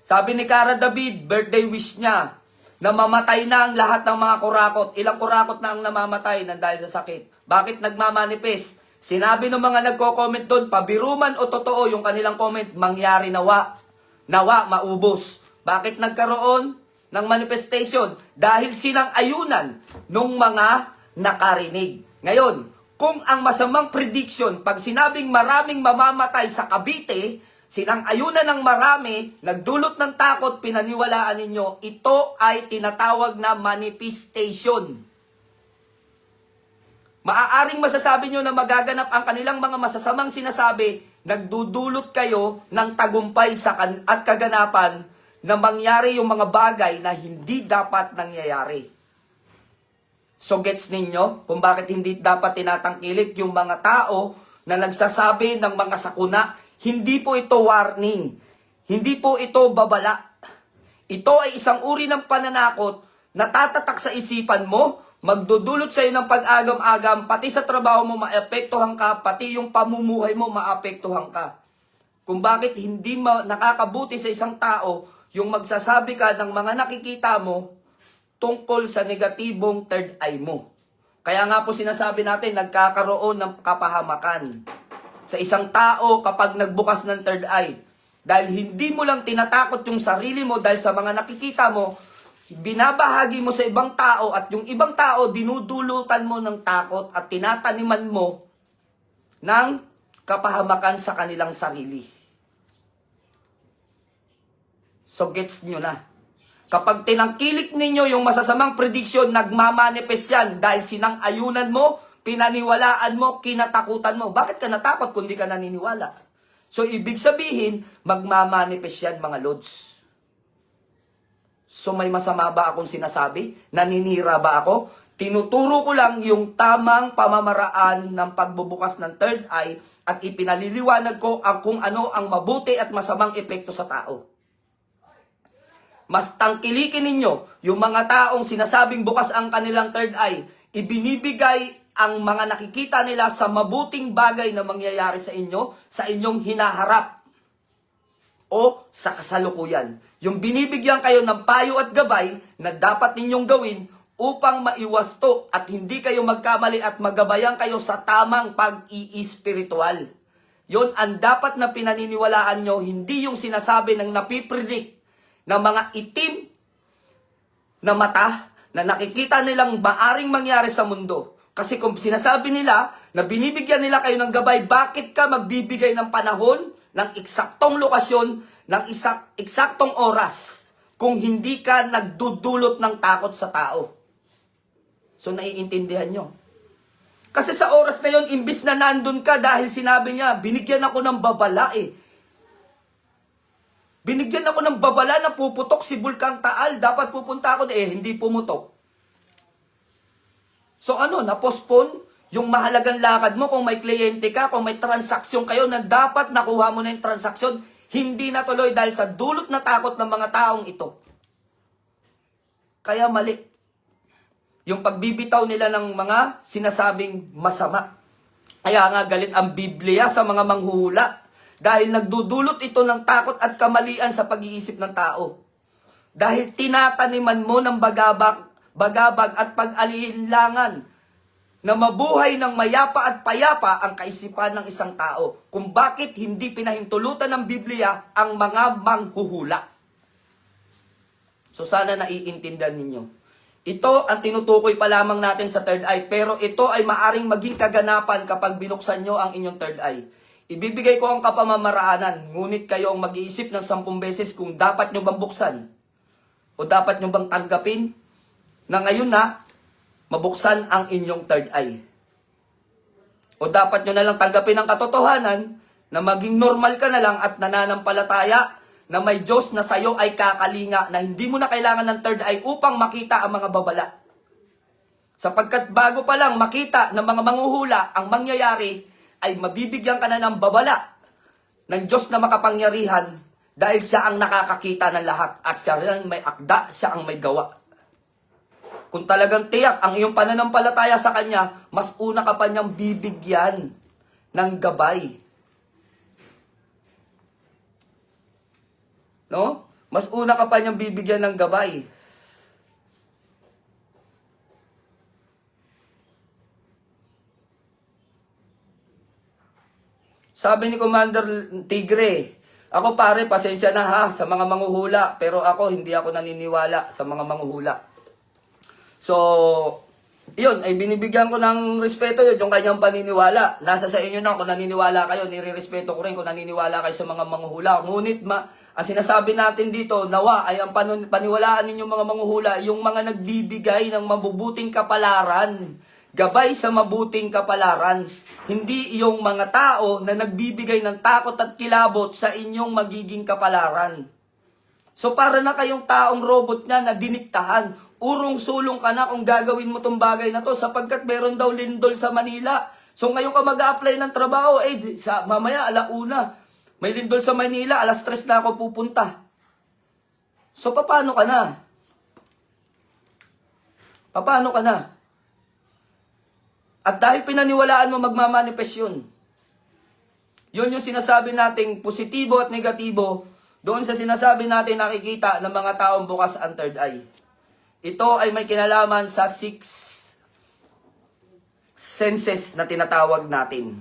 Sabi ni Cara David, birthday wish niya, na mamatay na ang lahat ng mga kurakot. Ilang kurakot na ang namamatay nang dahil sa sakit. Bakit nagmamanifest? Sinabi ng mga nagko-comment doon, pabiruman o totoo yung kanilang comment, mangyari nawa. Nawa, maubos. Bakit nagkaroon ng manifestation? Dahil sinang-ayunan ng mga nakarinig. Ngayon, kung ang masamang prediction, pag sinabing maraming mamamatay sa Cavite, sinang-ayunan ng marami, nagdulot ng takot, pinaniwalaan ninyo, ito ay tinatawag na manifestation. Maaaring masasabi nyo na magaganap ang kanilang mga masasamang sinasabi, nagdudulot kayo ng tagumpay at kaganapan na mangyari yung mga bagay na hindi dapat nangyayari. So gets ninyo kung bakit hindi dapat tinatangkilik yung mga tao na nagsasabi ng mga sakuna. Hindi po ito warning. Hindi po ito babala. Ito ay isang uri ng pananakot na tatatak sa isipan mo, magdudulot sa iyo ng pag-agam-agam, pati sa trabaho mo maapektuhan ka, pati yung pamumuhay mo maapektuhan ka. Kung bakit hindi nakakabuti sa isang tao yung magsasabi ka ng mga nakikita mo tungkol sa negatibong third eye mo. Kaya nga po sinasabi natin, nagkakaroon ng kapahamakan sa isang tao kapag nagbukas ng third eye. Dahil hindi mo lang tinatakot yung sarili mo dahil sa mga nakikita mo, binabahagi mo sa ibang tao at yung ibang tao dinudulutan mo ng takot at tinataniman mo ng kapahamakan sa kanilang sarili. So gets nyo na. Kapag tinangkilik ninyo yung masasamang prediction, nagmamanifest yan dahil sinang-ayunan mo, pinaniwalaan mo, kinatakutan mo. Bakit ka natakot kung di ka naniniwala? So ibig sabihin, magmamanifest yan mga lods. So may masama ba akong sinasabi? Naninira ba ako? Tinuturo ko lang yung tamang pamamaraan ng pagbubukas ng third eye at ipinaliliwanag ko ang kung ano ang mabuti at masamang epekto sa tao. Mas tangkilikin ninyo yung mga taong sinasabing bukas ang kanilang third eye, ibinibigay ang mga nakikita nila sa mabuting bagay na mangyayari sa inyo, sa inyong hinaharap o sa kasalukuyan. Yung binibigyan kayo ng payo at gabay na dapat ninyong gawin upang maiwas to at hindi kayo magkamali at magabayan kayo sa tamang pag-i-spiritual. Yon ang dapat na pinaniniwalaan nyo, hindi yung sinasabi ng napipredict ng mga itim na mata na nakikita nilang maaring mangyari sa mundo. Kasi kung sinasabi nila na binibigyan nila kayo ng gabay, bakit ka magbibigay ng panahon, ng eksaktong lokasyon, ng eksaktong oras kung hindi ka nagdudulot ng takot sa tao? So naiintindihan nyo. Kasi sa oras na yon, imbis na nandun ka dahil sinabi niya, binigyan ako ng babala eh. Binigyan ako ng babala na puputok si Bulkang Taal. Dapat pupunta ako hindi pumutok. So na-postpone yung mahalagang lakad mo kung may kliyente ka, kung may transaksyon kayo na dapat nakuha mo na yung transaksyon, hindi natuloy dahil sa dulot na takot ng mga taong ito. Kaya mali. Yung pagbibitaw nila ng mga sinasabing masama. Kaya nga galit ang Biblia sa mga manghuhula. Dahil nagdudulot ito ng takot at kamalian sa pag-iisip ng tao. Dahil tinataniman mo ng bagabag at pag-alilangan na mabuhay ng mayapa at payapa ang kaisipan ng isang tao. Kung bakit hindi pinahintulutan ng Biblia ang mga manghuhula. So sana naiintindihan ninyo. Ito ang tinutukoy pa lamang natin sa third eye, pero ito ay maaring maging kaganapan kapag binuksan nyo ang inyong third eye. Ibibigay ko ang kapamamaraanan, ngunit kayo ang mag-iisip ng 10 beses kung dapat nyo bang buksan o dapat nyo bang tanggapin na ngayon na mabuksan ang inyong third eye. O dapat nyo na lang tanggapin ang katotohanan na maging normal ka na lang at nananampalataya na may Diyos na sa'yo ay kakalinga na hindi mo na kailangan ng third eye upang makita ang mga babala. Sapagkat bago pa lang makita ng mga manghuhula ang mangyayari, ay mabibigyan ka na ng babala ng Diyos na makapangyarihan dahil siya ang nakakakita ng lahat at siya rin may akda, siya ang may gawa. Kung talagang tiyak ang iyong pananampalataya sa Kanya, mas una ka pa niyang bibigyan ng gabay. No? Mas una ka pa niyang bibigyan ng gabay. Sabi ni Commander Tigre, ako pare, pasensya na ha sa mga manghuhula, pero ako hindi ako naniniwala sa mga manghuhula. So, yun, ay binibigyan ko ng respeto yun, yung kanyang paniniwala. Nasa sa inyo na kung naniniwala kayo, nire-respeto ko rin kung naniniwala kayo sa mga manghuhula. Ngunit ang sinasabi natin dito, nawa ay ang paniwalaan ninyong mga manghuhula, yung mga nagbibigay ng mabubuting kapalaran, gabay sa mabuting kapalaran. Hindi yung mga tao na nagbibigay ng takot at kilabot sa inyong magiging kapalaran. So para na kayong taong robot na diniktahan. Urong-sulong ka na kung gagawin mo tong bagay na to sapagkat meron daw lindol sa Manila. So ngayon ka mag-a-apply ng trabaho, mamaya 1:00. May lindol sa Manila, 3:00 na ako pupunta. So paano ka na? Paano ka na? At dahil pinaniwalaan mo, magmamanifest yun. Yun yung sinasabi nating positibo at negatibo, doon sa sinasabi natin nakikita ng mga taong bukas ang third eye. Ito ay may kinalaman sa 6 senses na tinatawag natin.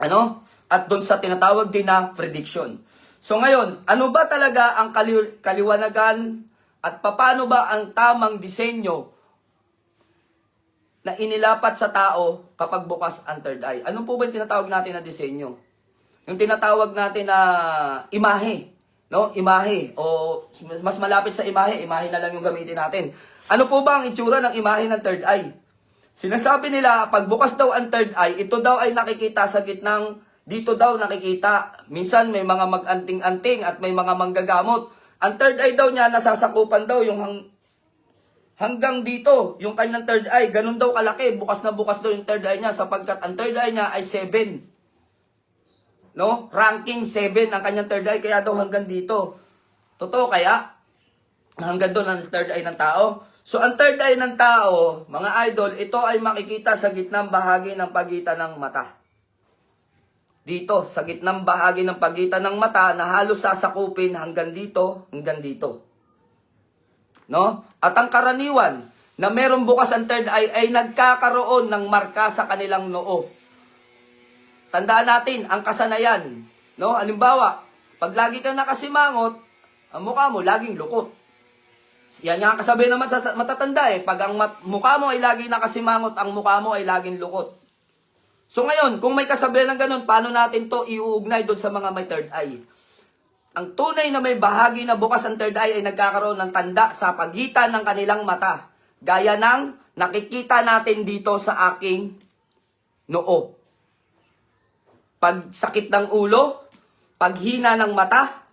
Ano? At doon sa tinatawag din na prediction. So ngayon, ano ba talaga ang kaliwanagan at paano ba ang tamang disenyo na inilapat sa tao kapag bukas ang third eye? Ano po ba yung tinatawag natin na disenyo? Yung tinatawag natin na imahe. No? Imahe. O mas malapit sa imahe, imahe na lang yung gamitin natin. Ano po ba ang itsura ng imahe ng third eye? Sinasabi nila, pag bukas daw ang third eye, ito daw ay nakikita sa gitnang, dito daw nakikita. Minsan may mga mag-anting-anting at may mga manggagamot. Ang third eye daw niya, nasasakupan daw yung hanggang dito, yung kanyang third eye. Ganun daw kalaki, bukas na bukas daw yung third eye niya sapagkat ang third eye niya ay 7. No? Ranking 7 ang kanyang third eye, kaya daw hanggang dito. Totoo kaya? Hanggang doon ang third eye ng tao? So, ang third eye ng tao, mga idol, ito ay makikita sa gitnang bahagi ng pagitan ng mata. Dito, sa gitnang bahagi ng pagitan ng mata na halos sasakupin hanggang dito, hanggang dito. No? At ang karaniwan na merong bukas ang third eye ay nagkakaroon ng marka sa kanilang noo. Tandaan natin, ang kasanayan. No? Halimbawa, pag lagi kang nakasimangot, ang mukha mo laging lukot. Yan yung kasabihan naman sa matatanda eh. Pag ang mukha mo ay laging nakasimangot, ang mukha mo ay laging lukot. So ngayon, kung may kasabihan ng ganun, paano natin to iuugnay doon sa mga may third eye? Ang tunay na may bahagi na bukas ang third eye ay nagkakaroon ng tanda sa pagitan ng kanilang mata. Gaya ng nakikita natin dito sa aking noo. Pagsakit ng ulo, paghina ng mata,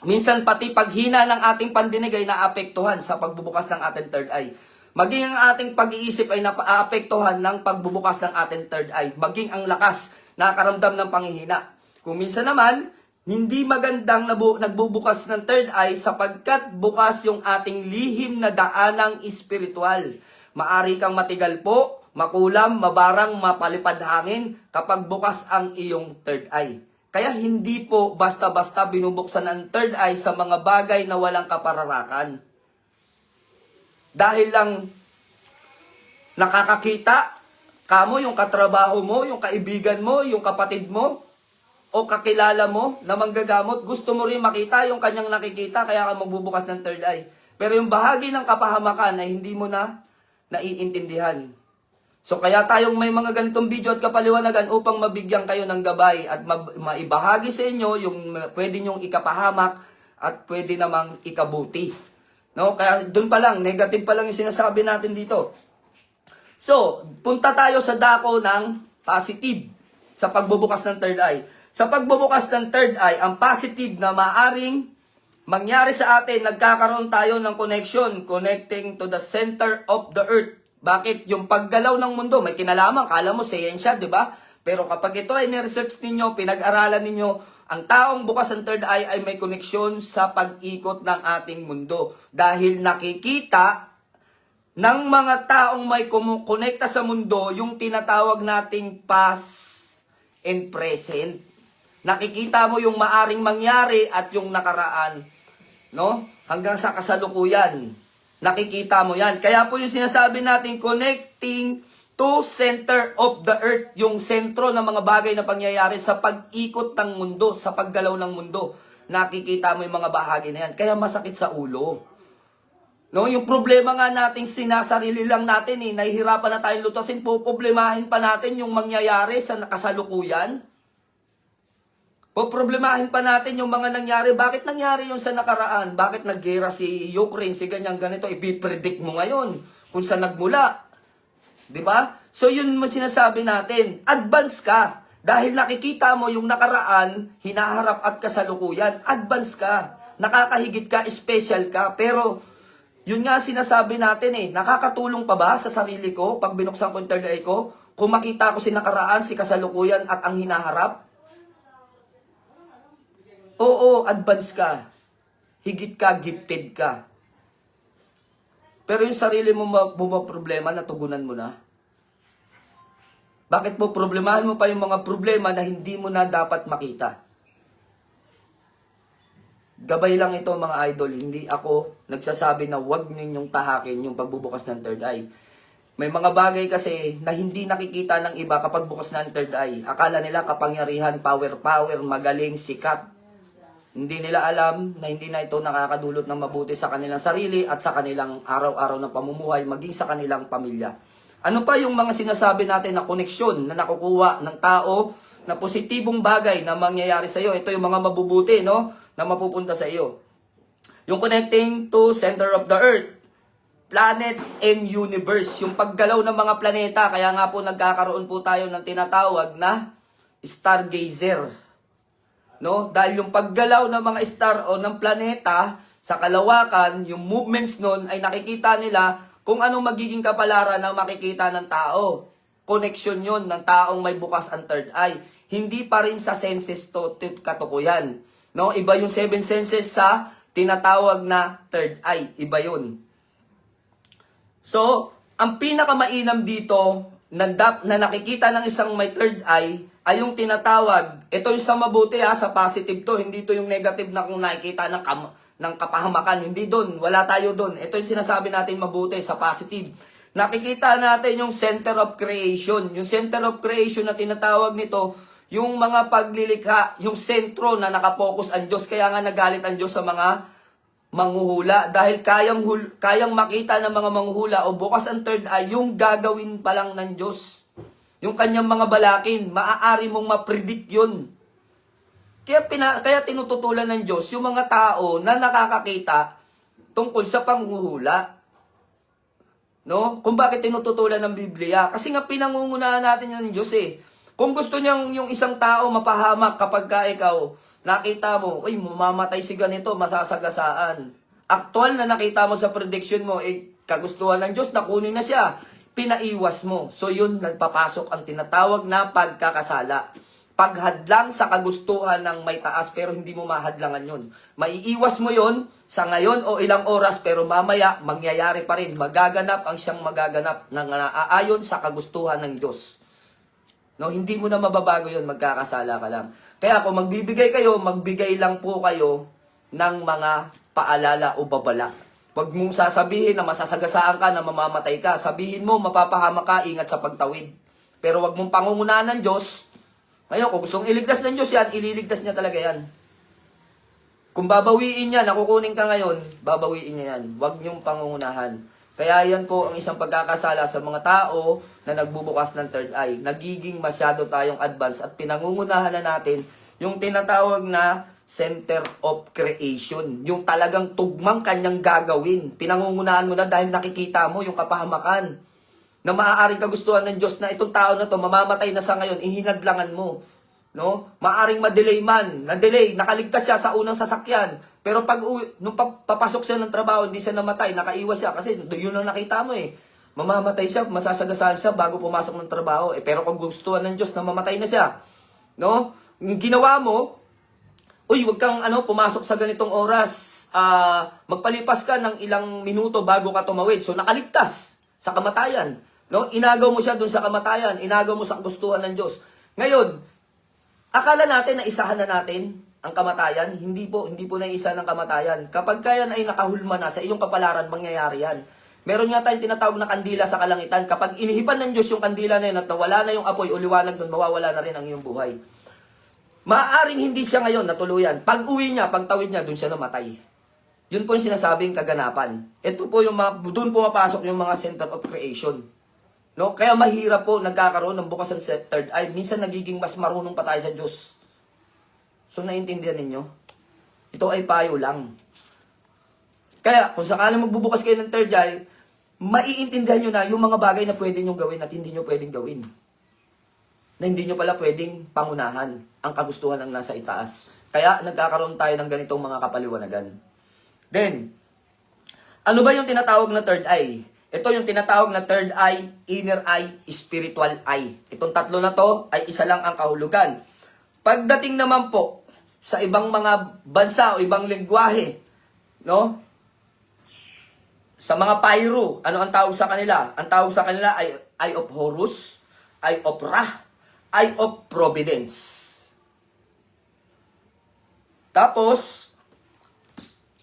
minsan pati paghina ng ating pandinig ay naapektuhan sa pagbubukas ng ating third eye. Maging ang ating pag-iisip ay naapektuhan ng pagbubukas ng ating third eye. Maging ang lakas, nakakaramdam ng panghihina. Kung minsan naman, hindi magandang nagbubukas ng third eye sapagkat bukas yung ating lihim na daanang espiritual. Maari kang matigal po, makulam, mabarang, mapalipad hangin kapag bukas ang iyong third eye. Kaya hindi po basta-basta binubuksan ang third eye sa mga bagay na walang kapararakan. Dahil lang nakakakita kamo yung katrabaho mo, yung kaibigan mo, yung kapatid mo, o kakilala mo na manggagamot, gusto mo rin makita yung kanyang nakikita, kaya ka magbubukas ng third eye. Pero yung bahagi ng kapahamakan ay hindi mo na naiintindihan. So kaya tayong may mga ganitong video at kapaliwanagan upang mabigyan kayo ng gabay at maibahagi sa inyo yung pwede nyong ikapahamak at pwede namang ikabuti. No? Kaya doon pa lang, negative pa lang yung sinasabi natin dito. So, punta tayo sa dako ng positive sa pagbubukas ng third eye. Sa pagbubukas ng third eye, ang positive na maaring mangyari sa atin, nagkakaroon tayo ng connection, connecting to the center of the earth. Bakit? Yung paggalaw ng mundo, may kinalaman, kala mo siyensya, di ba? Pero kapag ito ay ni-research ninyo, pinag-aralan ninyo, ang taong bukas ang third eye ay may koneksyon sa pag-ikot ng ating mundo. Dahil nakikita ng mga taong may kumukonnecta sa mundo, yung tinatawag nating past and present. Nakikita mo yung maaring mangyari at yung nakaraan, no? Hanggang sa kasalukuyan. Nakikita mo yan. Kaya po yung sinasabi natin, connecting to center of the earth, yung sentro ng mga bagay na pangyayari sa pag-ikot ng mundo, sa paggalaw ng mundo. Nakikita mo yung mga bahagi na yan. Kaya masakit sa ulo. No, yung problema nga natin, sinasarili lang natin eh, nahihirapan na tayong lutasin, poproblemahin pa natin yung mangyayari sa kasalukuyan. Poproblemahin pa natin yung mga nangyari. Bakit nangyari yung sa nakaraan? Bakit naggera si Ukraine, si ganyan ganito? Ipipredict mo ngayon kung saan nagmula. Diba? So yun mo sinasabi natin, advance ka. Dahil nakikita mo yung nakaraan, hinaharap at kasalukuyan, advance ka. Nakakahigit ka, special ka. Pero yun nga sinasabi natin eh, nakakatulong pa ba sa sarili ko pag binuksan ko yung third eye ko? Kung makita ko si nakaraan, si kasalukuyan at ang hinaharap? Oo, advance ka. Higit ka, gifted ka. Pero yung sarili mo problema, natugunan mo na. Bakit mo problemahan mo pa yung mga problema na hindi mo na dapat makita? Gabay lang ito mga idol, hindi ako nagsasabi na huwag ninyong tahakin yung pagbubukas ng third eye. May mga bagay kasi na hindi nakikita ng iba kapag bukas na ang third eye. Akala nila kapangyarihan, power, magaling, sikat. Hindi nila alam na hindi na ito nakakadulot ng mabuti sa kanilang sarili at sa kanilang araw-araw na pamumuhay, maging sa kanilang pamilya. Ano pa yung mga sinasabi natin na koneksyon na nakukuha ng tao na positibong bagay na mangyayari sa iyo? Ito yung mga mabubuti, no? Na mapupunta sa iyo. Yung connecting to center of the earth, planets and universe, yung paggalaw ng mga planeta. Kaya nga po nagkakaroon po tayo ng tinatawag na stargazer. No? Dahil yung paggalaw ng mga star o ng planeta sa kalawakan, yung movements nun ay nakikita nila kung anong magiging kapalaran na makikita ng tao. Connection yun ng taong may bukas ang third eye. Hindi pa rin sa senses to katukuyan. No? Iba yung seven senses sa tinatawag na third eye. Iba yun. So, ang pinakamainam dito na nakikita ng isang may third eye ay yung tinatawag, ito yung sa mabuti sa positive to, hindi to yung negative na kung nakikita ng kapahamakan, hindi doon, wala tayo doon. Ito yung sinasabi natin mabuti sa positive. Nakikita natin yung center of creation. Yung center of creation na tinatawag nito, yung mga paglilikha, yung sentro na nakapokus ang Diyos, kaya nga nagalit ang Diyos sa mga manghuhula dahil kayang makita ng mga manghuhula o bukas ang third eye yung gagawin pa lang ng Diyos. Yung kanyang mga balakin, maaari mong ma-predict yun. Kaya tinututulan ng Diyos yung mga tao na nakakakita tungkol sa panghuhula. No? Kung bakit tinututulan ng Biblia? Kasi nga pinangungunahan natin ng Diyos eh. Kung gusto niyang yung isang tao mapahamak kapag ka ikaw nakita mo, uy, mamamatay si ganito, masasagasaan. Aktual na nakita mo sa prediction mo, kagustuhan ng Diyos, nakunin na siya. Pinaiwas mo. So yun, nagpapasok ang tinatawag na pagkakasala. Paghadlang sa kagustuhan ng may taas, pero hindi mo mahadlangan yun. Maiiwas mo yun sa ngayon o ilang oras, pero mamaya, mangyayari pa rin. Magaganap ang siyang magaganap na naaayon sa kagustuhan ng Diyos. No, hindi mo na mababago yun, magkakasala ka lang. Kaya kung magbibigay kayo, magbigay lang po kayo ng mga paalala o babala. Huwag mong sasabihin na masasagasaan ka, na mamamatay ka. Sabihin mo, mapapahama ka, ingat sa pagtawid. Pero huwag mong pangungunahan ng Diyos. Ngayon, kung gustong iligtas ng Diyos yan, ililigtas niya talaga yan. Kung babawiin niya, nakukunin ka ngayon, babawiin niya yan. Huwag niyong pangungunahan. Kaya yan po ang isang pagkakasala sa mga tao na nagbubukas ng third eye. Nagiging masyado tayong advance at pinangungunahan na natin yung tinatawag na center of creation. Yung talagang tugmang kanyang gagawin. Pinangungunahan mo na dahil nakikita mo yung kapahamakan na maaaring kagustuhan ng Diyos na itong tao na to mamamatay na sa ngayon, ihinadlangan mo. No? Maaring ma-delay man, na-delay, nakaligtas siya sa unang sasakyan. Pero nung papasok siya ng trabaho, hindi siya namatay, nakaiwas siya kasi yun ang nakita mo eh. Mamamatay siya, masasagasaan siya bago pumasok ng trabaho. Pero kung gustuhan ng Diyos na mamatay na siya, no? Yung ginawa mo, uy, wag kang pumasok sa ganitong oras. Magpalipas ka ng ilang minuto bago ka tumawid. So nakaligtas sa kamatayan. No? Inagaw mo siya dun sa kamatayan, inagaw mo sa gustuhan ng Diyos. Ngayon, akala natin na isahan na natin ang kamatayan. Hindi po naiisa ng kamatayan. Kapag kaya ay nakahulma na sa iyong kapalaran, mangyayari yan. Meron nga tayong tinatawag na kandila sa kalangitan. Kapag inihipan ng Diyos yung kandila na yun at nawala na yung apoy o liwanag doon, mawawala na rin ang iyong buhay. Maaaring hindi siya ngayon natuluyan. Pag uwi niya, pag tawid niya, doon siya namatay. Yun po yung sinasabing kaganapan. Ito po yung doon pumapasok yung mga center of creation. No? Kaya mahirap po nagkakaroon ng bukas ng third eye. Minsan nagiging mas marunong pa tayo sa Diyos. So naiintindihan ninyo? Ito ay payo lang. Kaya kung sakaling magbubukas kayo ng third eye, maiintindihan nyo na yung mga bagay na pwede nyo gawin at hindi nyo pwedeng gawin. Na hindi nyo pala pwedeng pangunahan ang kagustuhan ng nasa itaas. Kaya nagkakaroon tayo ng ganitong mga kapaliwanagan. Then, ano ba yung tinatawag na third eye? Ito yung tinatawag na third eye, inner eye, spiritual eye. Itong tatlo na to ay isa lang ang kahulugan. Pagdating naman po sa ibang mga bansa o ibang lengguwahe, no? Sa mga Pyro, ano ang tawag sa kanila? Ang tawag sa kanila ay Eye of Horus, Eye of Ra, Eye of Providence. Tapos,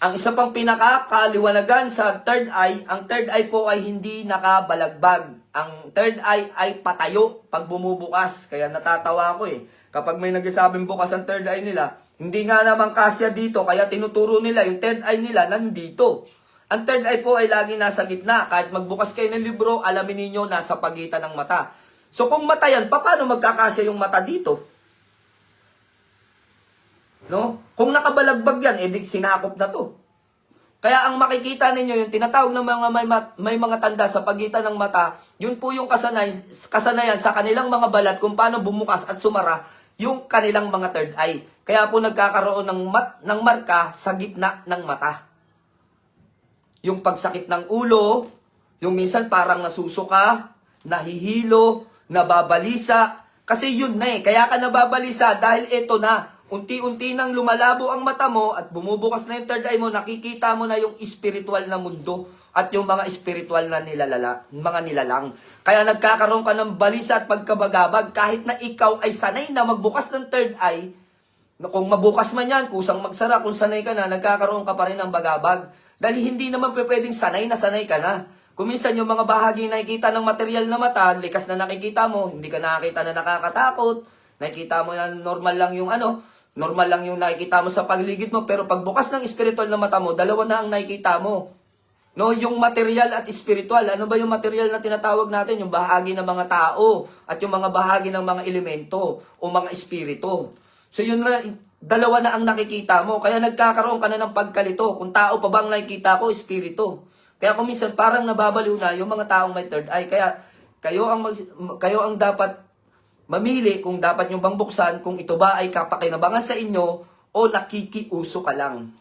ang isa pang pinakakaliwanagan sa third eye, ang third eye po ay hindi nakabalagbag. ang third eye ay patayo pag bumubukas. Kaya natatawa ako eh. Kapag may nagsasabing bukas ang third eye nila, hindi nga naman kasya dito, kaya tinuturo nila yung third eye nila nandito. Ang third eye po ay lagi nasa gitna. Kahit magbukas kayo ng libro, alamin ninyo nasa pagitan ng mata. So kung mata yan, paano magkakasya yung mata dito? No? Kung nakabalagbag yan, edi sinakop na to. Kaya ang makikita ninyo, yung tinatawag ng mga may mga tanda sa pagitan ng mata, yun po yung kasanayan sa kanilang mga balat kung paano bumukas at sumara yung kanilang mga third eye. Kaya po nagkakaroon ng marka sa gitna ng mata. Yung pagsakit ng ulo, yung minsan parang nasusuka, nahihilo, nababalisa. Kasi yun na eh. Kaya ka nababalisa dahil ito na. Unti-unti nang lumalabo ang mata mo at bumubukas na yung third eye mo, nakikita mo na yung spiritual na mundo at yung mga spiritual na mga nilalang. Kaya nagkakaroon ka ng balisa at pagkabagabag kahit na ikaw ay sanay na magbukas ng third eye. Kung mabukas man yan, kusang magsara, kung sanay ka na, nagkakaroon ka pa rin ng bagabag. Dahil hindi naman pwedeng sanay ka na. Kung minsan yung mga bahagi na nakikita ng material na mata, likas na nakikita mo, hindi ka nakakita na nakakatakot, nakikita mo na normal lang yung normal lang yung nakikita mo sa paligid mo, pero pagbukas ng spiritual na mata mo, dalawa na ang nakikita mo. No, yung material at spiritual. Ano ba yung material na tinatawag natin? Yung bahagi ng mga tao at yung mga bahagi ng mga elemento o mga espiritu. So yun na, dalawa na ang nakikita mo. Kaya nagkakaroon ka na ng pagkalito. Kung tao pa bang nakikita ko, espiritu. Kaya kung minsan parang nababaliw na yung mga taong may third eye. Kaya kayo ang dapat mamili kung dapat nyo bang buksan, kung ito ba ay kapakinabangan sa inyo o nakikiuso ka lang.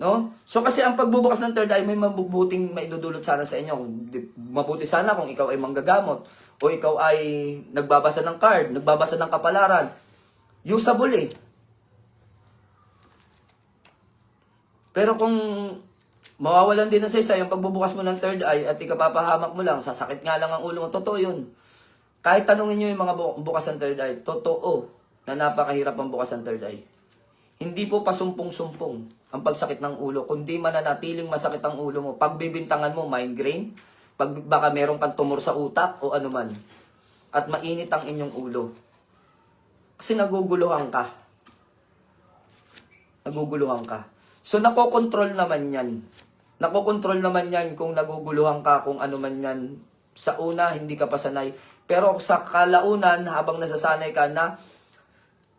No? So kasi ang pagbubukas ng third eye may mabubuting maidudulot sana sa inyo. Mabuti sana kung ikaw ay manggagamot o ikaw ay nagbabasa ng card, nagbabasa ng kapalaran. Usable eh. Pero kung mawawalan din na sa isa yung pagbubukas mo ng third eye at ikapapahamak mo lang, sasakit nga lang ang ulo mo, totoo yun. Kahit tanungin nyo yung mga bukas ng third eye, totoo na napakahirap ang bukas ng third eye. Hindi po pasumpong-sumpong ang pagsakit ng ulo, kundi mananatiling masakit ang ulo mo. Pagbibintangan mo, migraine, baka meron kang tumor sa utak o anuman. At mainit ang inyong ulo. Kasi naguguluhan ka. Naguguluhan ka. So nakokontrol naman yan. Nakokontrol naman yan kung naguguluhan ka, kung ano man yan. Sa una, hindi ka pa sanay. Pero sa kalaunan, habang nasasanay ka na,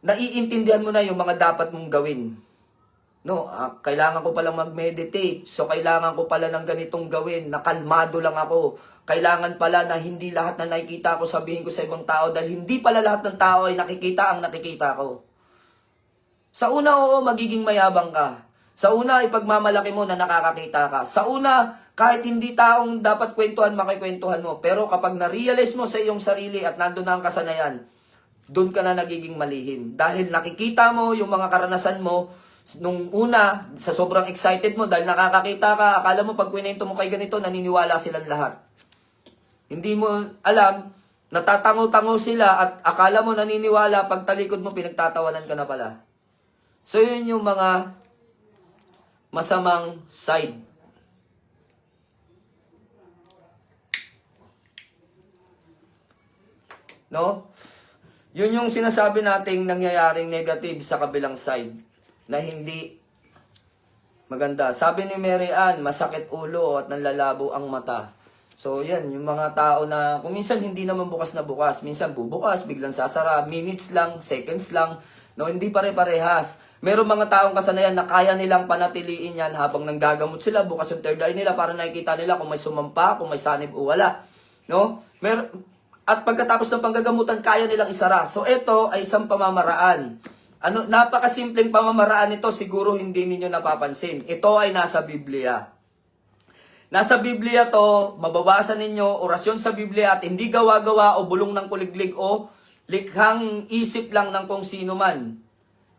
naiintindihan mo na yung mga dapat mong gawin. No, kailangan ko palang mag-meditate. So, kailangan ko pala ng ganitong gawin. Nakalmado lang ako. Kailangan pala na hindi lahat na nakikita ko sabihin ko sa ibang tao dahil hindi pala lahat ng tao ay nakikita ang nakikita ko. Sa una, oo, magiging mayabang ka. Sa una, ipagmamalaki mo na nakakakita ka. Sa una, kahit hindi taong dapat kwentuhan, makikwentuhan mo. Pero kapag na-realize mo sa iyong sarili at nandun na ang kasanayan, doon ka na nagiging malihim. Dahil nakikita mo yung mga karanasan mo, nung una, sa sobrang excited mo, dahil nakakakita ka, akala mo pag kwento mo kay ganito, naniniwala silang lahat. Hindi mo alam, natatango-tango sila at akala mo naniniwala, pag talikod mo, pinagtatawanan ka na pala. So yun yung mga masamang side. No? Yun yung sinasabi nating nangyayaring negative sa kabilang side na hindi maganda. Sabi ni Mary Ann, masakit ulo at nanlalabo ang mata. So yan, yung mga tao na kung minsan hindi naman bukas na bukas, minsan bubukas, biglang sasara, minutes lang, seconds lang, no, hindi pare-parehas. Meron mga taong kasanayan na kaya nilang panatiliin yan habang nanggagamot sila, bukas yung third eye nila para nakikita nila kung may sumampa, kung may sanib o wala. No? At pagkatapos ng panggagamutan, kaya nilang isara. So ito ay isang pamamaraan. Napakasimpleng pamamaraan ito, siguro hindi ninyo napapansin. Ito ay nasa Biblia. Nasa Biblia to, mababasa ninyo, orasyon sa Biblia at hindi gawa-gawa o bulong ng kuliglig o likhang isip lang ng kung sino man.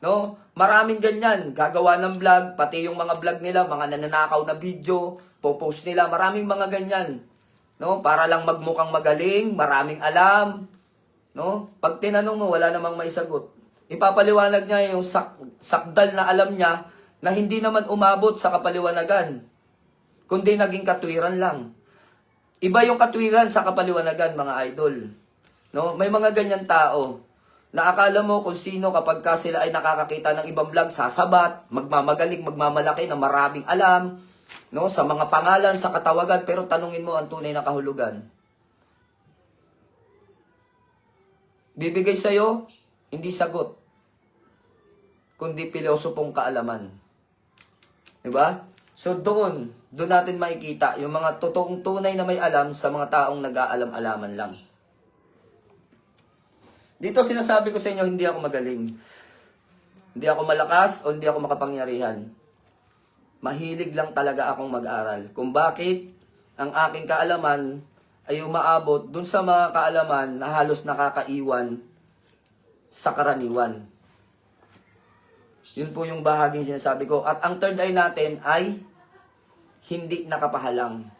No? Maraming ganyan, gagawa ng vlog, pati yung mga vlog nila, mga nananakaw na video, popost nila, maraming mga ganyan. No? Para lang magmukhang magaling, maraming alam. No? Pag tinanong mo, wala namang maisagot. Ipapaliwanag niya yung sakdal na alam niya na hindi naman umabot sa kapaliwanagan, kundi naging katwiran lang. Iba yung katwiran sa kapaliwanagan, mga idol. No? May mga ganyan tao na akala mo kung sino kapag ka sila ay nakakakita ng ibang vlog, sasabat, magmamagaling, magmamalaki na maraming alam, no? Sa mga pangalan, sa katawagan, pero tanungin mo ang tunay na kahulugan. Bibigay sa'yo, hindi sagot, kundi pilosopong kaalaman. Diba? So doon natin makikita yung mga totoong tunay na may alam sa mga taong nag-aalam-alaman lang. Dito sinasabi ko sa inyo, hindi ako magaling. Hindi ako malakas o hindi ako makapangyarihan. Mahilig lang talaga akong mag-aral. Kung bakit ang aking kaalaman ay umaabot dun sa mga kaalaman na halos nakakaiwan sa karaniwan. Yun po yung bahaging sinasabi ko. At ang third eye natin ay hindi nakapahalang,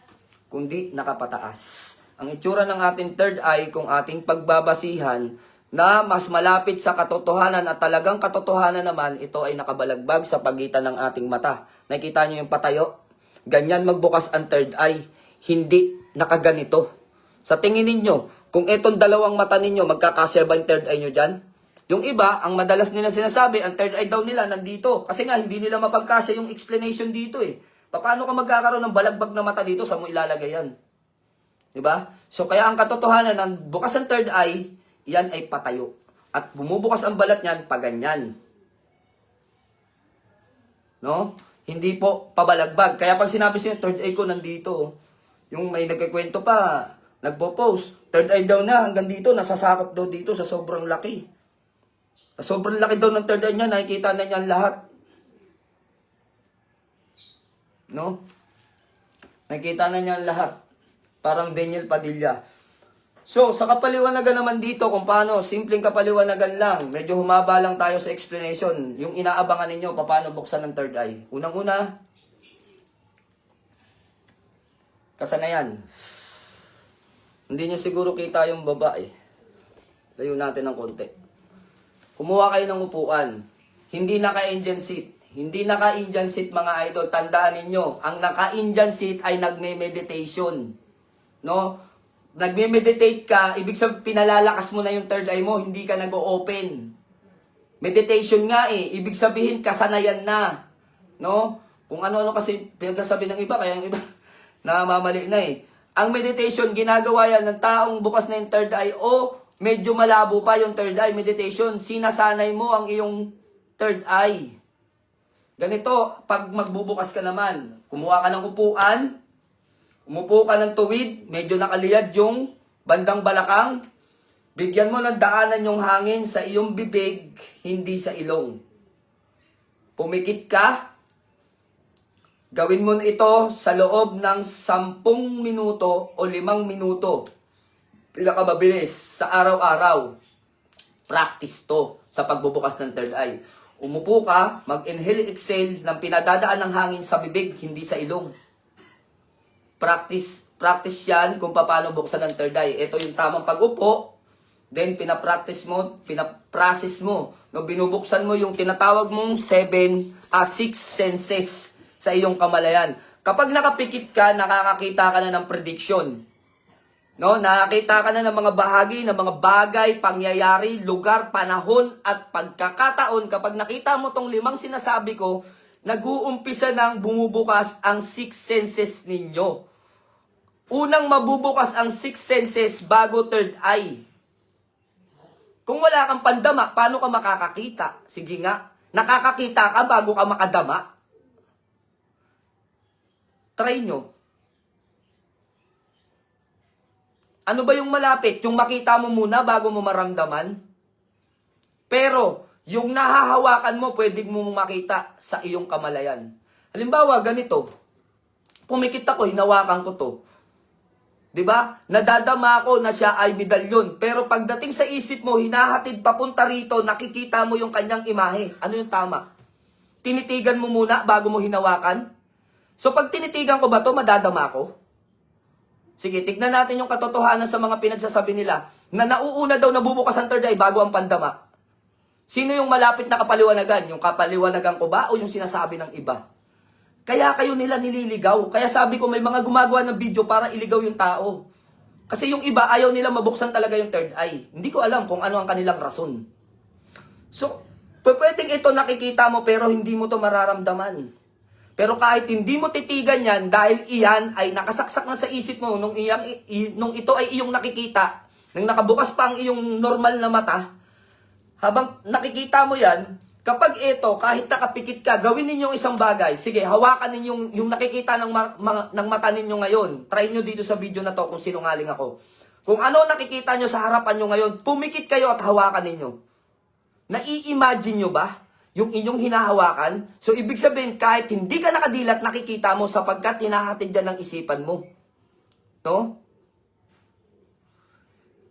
kundi nakapataas. Ang itsura ng ating third eye, kung ating pagbabasihan, na mas malapit sa katotohanan at talagang katotohanan naman, ito ay nakabalagbag sa pagitan ng ating mata. Nakikita nyo yung patayo? Ganyan magbukas ang third eye. Hindi nakaganito. Sa tingin ninyo, kung itong dalawang mata ninyo, magkakasya ba yung third eye nyo dyan? Yung iba, ang madalas nila sinasabi, ang third eye daw nila nandito. Kasi nga, hindi nila mapagkasya yung explanation dito eh. Paano ka magkakaroon ng balagbag na mata dito? Saan mo ilalagay yan? Diba? So, kaya ang katotohanan ng bukas ang third eye, yan ay patayo. At bumubukas ang balat niyan, paganyan. No? Hindi po pabalagbag. Kaya pag sinabi siya, third eye ko nandito. Yung may nagkikwento pa, nagpo-post, third eye daw na, hanggang dito, nasasakop daw dito sa sobrang laki. Sa sobrang laki daw ng third eye niya, nakikita na niyan lahat. No? Nakikita na niyan lahat. Parang Daniel Padilla. So, sa kapaliwanagan naman dito, kung paano, simpleng kapaliwanagan lang, medyo humaba lang tayo sa explanation. Yung inaabangan ninyo, paano buksan ng third eye. Unang-una, kasanayan. Hindi nyo siguro kita yung babae. Layo natin ng konti. Kumuha kayo ng upuan. Hindi naka-Indian seat. Hindi naka-Indian seat, mga idol. Tandaan ninyo, ang naka-Indian seat ay nagme-meditation. No? Nagme-meditate ka, ibig sabihin pinalalakas mo na yung third eye mo, hindi ka nag-o-open. Meditation nga eh, ibig sabihin kasanayan na. No? Kung ano-ano kasi pinagsasabi ng iba, kaya yung iba namamali na eh. Ang meditation, ginagawa yan ng taong bukas na yung third eye o medyo malabo pa yung third eye meditation. Sinasanay mo ang iyong third eye. Ganito, pag magbubukas ka naman, kumuha ka ng upuan, umupo ka ng tuwid, medyo nakaliyad yung bandang balakang, bigyan mo ng daanan yung hangin sa iyong bibig, hindi sa ilong. Pumikit ka, gawin mo ito sa loob ng 10 minuto o 5 minuto. Pinakamabilis sa araw-araw. Practice to sa pagbubukas ng third eye. Umupo ka, mag-inhale, exhale ng pinadadaan ng hangin sa bibig, hindi sa ilong. Practice yan kung paano buksan ng third eye. Ito yung tamang pag-upo, then pinapractice mo, pinaprocess mo. No, binubuksan mo yung tinatawag mong 6 senses sa iyong kamalayan. Kapag nakapikit ka, nakakakita ka na ng prediction. No, nakakita ka na ng mga bahagi, ng mga bagay, pangyayari, lugar, panahon, at pagkakataon. Kapag nakita mo tong 5 sinasabi ko, nag-uumpisa ng bumubukas ang 6 senses ninyo. Unang mabubukas ang 6 senses bago third eye. Kung wala kang pandama, paano ka makakakita? Sige nga, nakakakita ka bago ka makadama. Try nyo. Ano ba yung malapit? Yung makita mo muna bago mo maramdaman? Pero, yung nahahawakan mo, pwede mo makita sa iyong kamalayan. Halimbawa, ganito. Pumikit ako, hinawakan ko to. 'Di ba? Nadadama ako na siya ay medalyon. Pero pagdating sa isip mo, hinahatid papunta rito, nakikita mo yung kanyang imahe. Ano yung tama? Tinitigan mo muna bago mo hinawakan? So pag tinitigan ko ba to, madadama ko? Sige, tignan natin yung katotohanan sa mga pinagsasabi nila na nauuna daw nabubukas ang third eye bago ang pandama. Sino yung malapit na kapaliwanagan? Yung kapaliwanagan ko ba o yung sinasabi ng iba? Kaya kayo nila nililigaw. Kaya sabi ko, may mga gumagawa ng video para iligaw yung tao. Kasi yung iba, ayaw nila mabuksan talaga yung third eye. Hindi ko alam kung ano ang kanilang rason. So, pwedeng ito nakikita mo pero hindi mo to mararamdaman. Pero kahit hindi mo titigan yan, dahil iyan ay nakasaksak na sa isip mo nung ito ay iyong nakikita, nang nakabukas pa ang iyong normal na mata, habang nakikita mo yan, kapag ito, kahit nakapikit ka, gawin ninyong isang bagay. Sige, hawakan ninyong yung nakikita ng mata ninyo ngayon. Try nyo dito sa video na to kung sinungaling ako. Kung ano nakikita nyo sa harapan nyo ngayon, pumikit kayo at hawakan ninyo. Nai-imagine nyo ba yung inyong hinahawakan? So, ibig sabihin, kahit hindi ka nakadilat, nakikita mo sapagkat hinahatid yan ng isipan mo. No?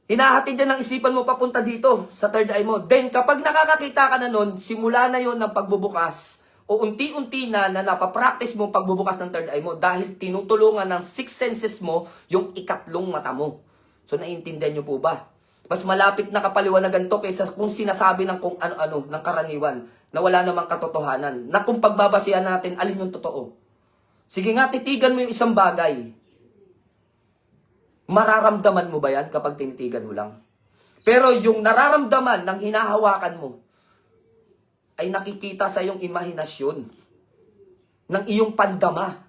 Hinahatid yan ng isipan mo papunta dito sa third eye mo. Then, kapag nakakakita ka na nun, simula na yon ng pagbubukas o unti-unti na napapractice mo pagbubukas ng third eye mo dahil tinutulungan ng six senses mo yung ikatlong mata mo. So, naiintindihan nyo po ba? Mas malapit na kapaliwanagan to kaysa kung sinasabi ng kung ano-ano, ng karaniwan, na wala namang katotohanan. Na kung pagbabasihan natin, alin yung totoo. Sige nga, titigan mo yung isang bagay. Mararamdaman mo ba yan kapag tinitigan mo lang? Pero yung nararamdaman ng hinahawakan mo, ay nakikita sa iyong imahinasyon, ng iyong pandama.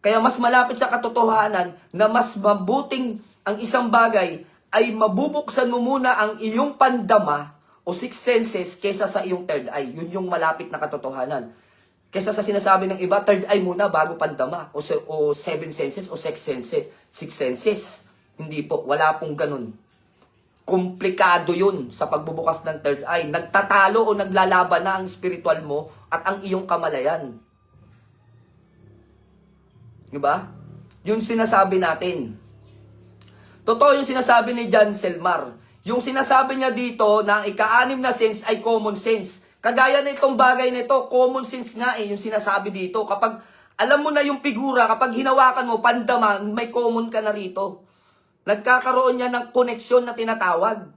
Kaya mas malapit sa katotohanan na mas mabuting ang isang bagay ay mabubuksan mo muna ang iyong pandama o six senses kesa sa iyong third eye. Yun yung malapit na katotohanan. Kesa sa sinasabi ng iba, third eye muna bago pandama o seven senses o six senses. Hindi po, wala pong ganun. Komplikado yun sa pagbubukas ng third eye. Nagtatalo o naglalaban na ang spiritual mo at ang iyong kamalayan. Diba? Yun sinasabi natin. Totoo yung sinasabi ni John Selmar. Yung sinasabi niya dito na ika-anim na sense ay common sense. Kagaya na itong bagay na ito, common sense nga yung sinasabi dito. Kapag alam mo na yung figura, kapag hinawakan mo, pandama, may common ka na rito. Nagkakaroon niya ng koneksyon na tinatawag.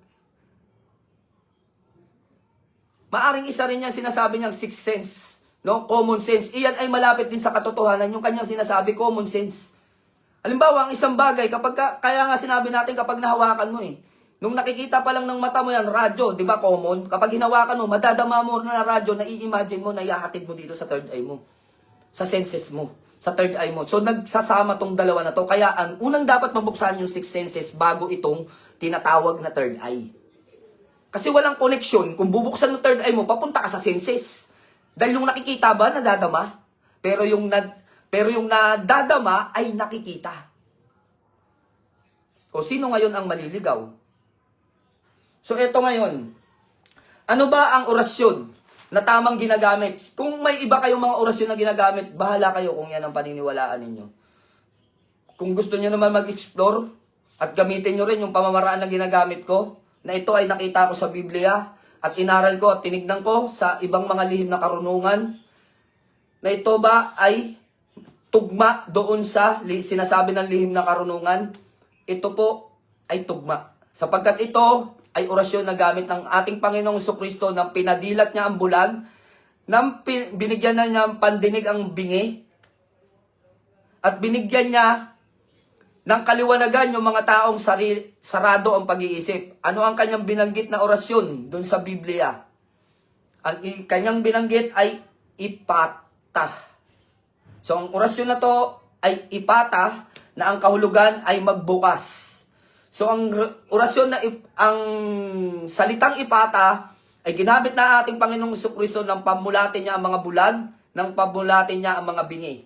Maaring isa rin yan sinasabi niyang sixth sense. No? Common sense. Iyan ay malapit din sa katotohanan. Yung kanyang sinasabi, common sense. Halimbawa, ang isang bagay, kaya nga sinabi natin kapag nahawakan mo nung nakikita pa lang ng mata mo yan, radyo, di ba common? Kapag hinawakan mo, madadama mo na radyo, nai-imagine mo, naiahatid mo dito sa third eye mo. Sa senses mo. Sa third eye mo. So, nagsasama tong dalawa na to. Kaya, ang unang dapat mabuksan yung six senses bago itong tinatawag na third eye. Kasi walang connection. Kung bubuksan ng third eye mo, papunta ka sa senses. Dahil yung nakikita ba, nadadama? Pero yung nadadama ay nakikita. O sino ngayon ang maliligaw? So ito ngayon, ano ba ang orasyon na tamang ginagamit? Kung may iba kayong mga orasyon na ginagamit, bahala kayo kung yan ang paniniwalaan ninyo. Kung gusto nyo naman mag-explore at gamitin nyo rin yung pamamaraan na ginagamit ko, na ito ay nakita ko sa Biblia at inaral ko at tinignan ko sa ibang mga lihim na karunungan, na ito ba ay tugma doon sa sinasabi ng lihim na karunungan, ito po ay tugma. Sapagkat ito ay orasyon na gamit ng ating Panginoong Jesucristo nang pinadilat niya ang bulag, nang binigyan na niya ng pandinig ang bingi, at binigyan niya ng kaliwanagan yung mga taong sarado ang pag-iisip. Ano ang kanyang binanggit na orasyon doon sa Biblia? Ang kanyang binanggit ay ipata. So, ang orasyon na to ay ipata na ang kahulugan ay magbukas. So, ang orasyon na ang salitang ipata ay ginamit na ating Panginoong Jesucristo nang pamulatin niya ang mga bulag, nang pamulatin niya ang mga bingi.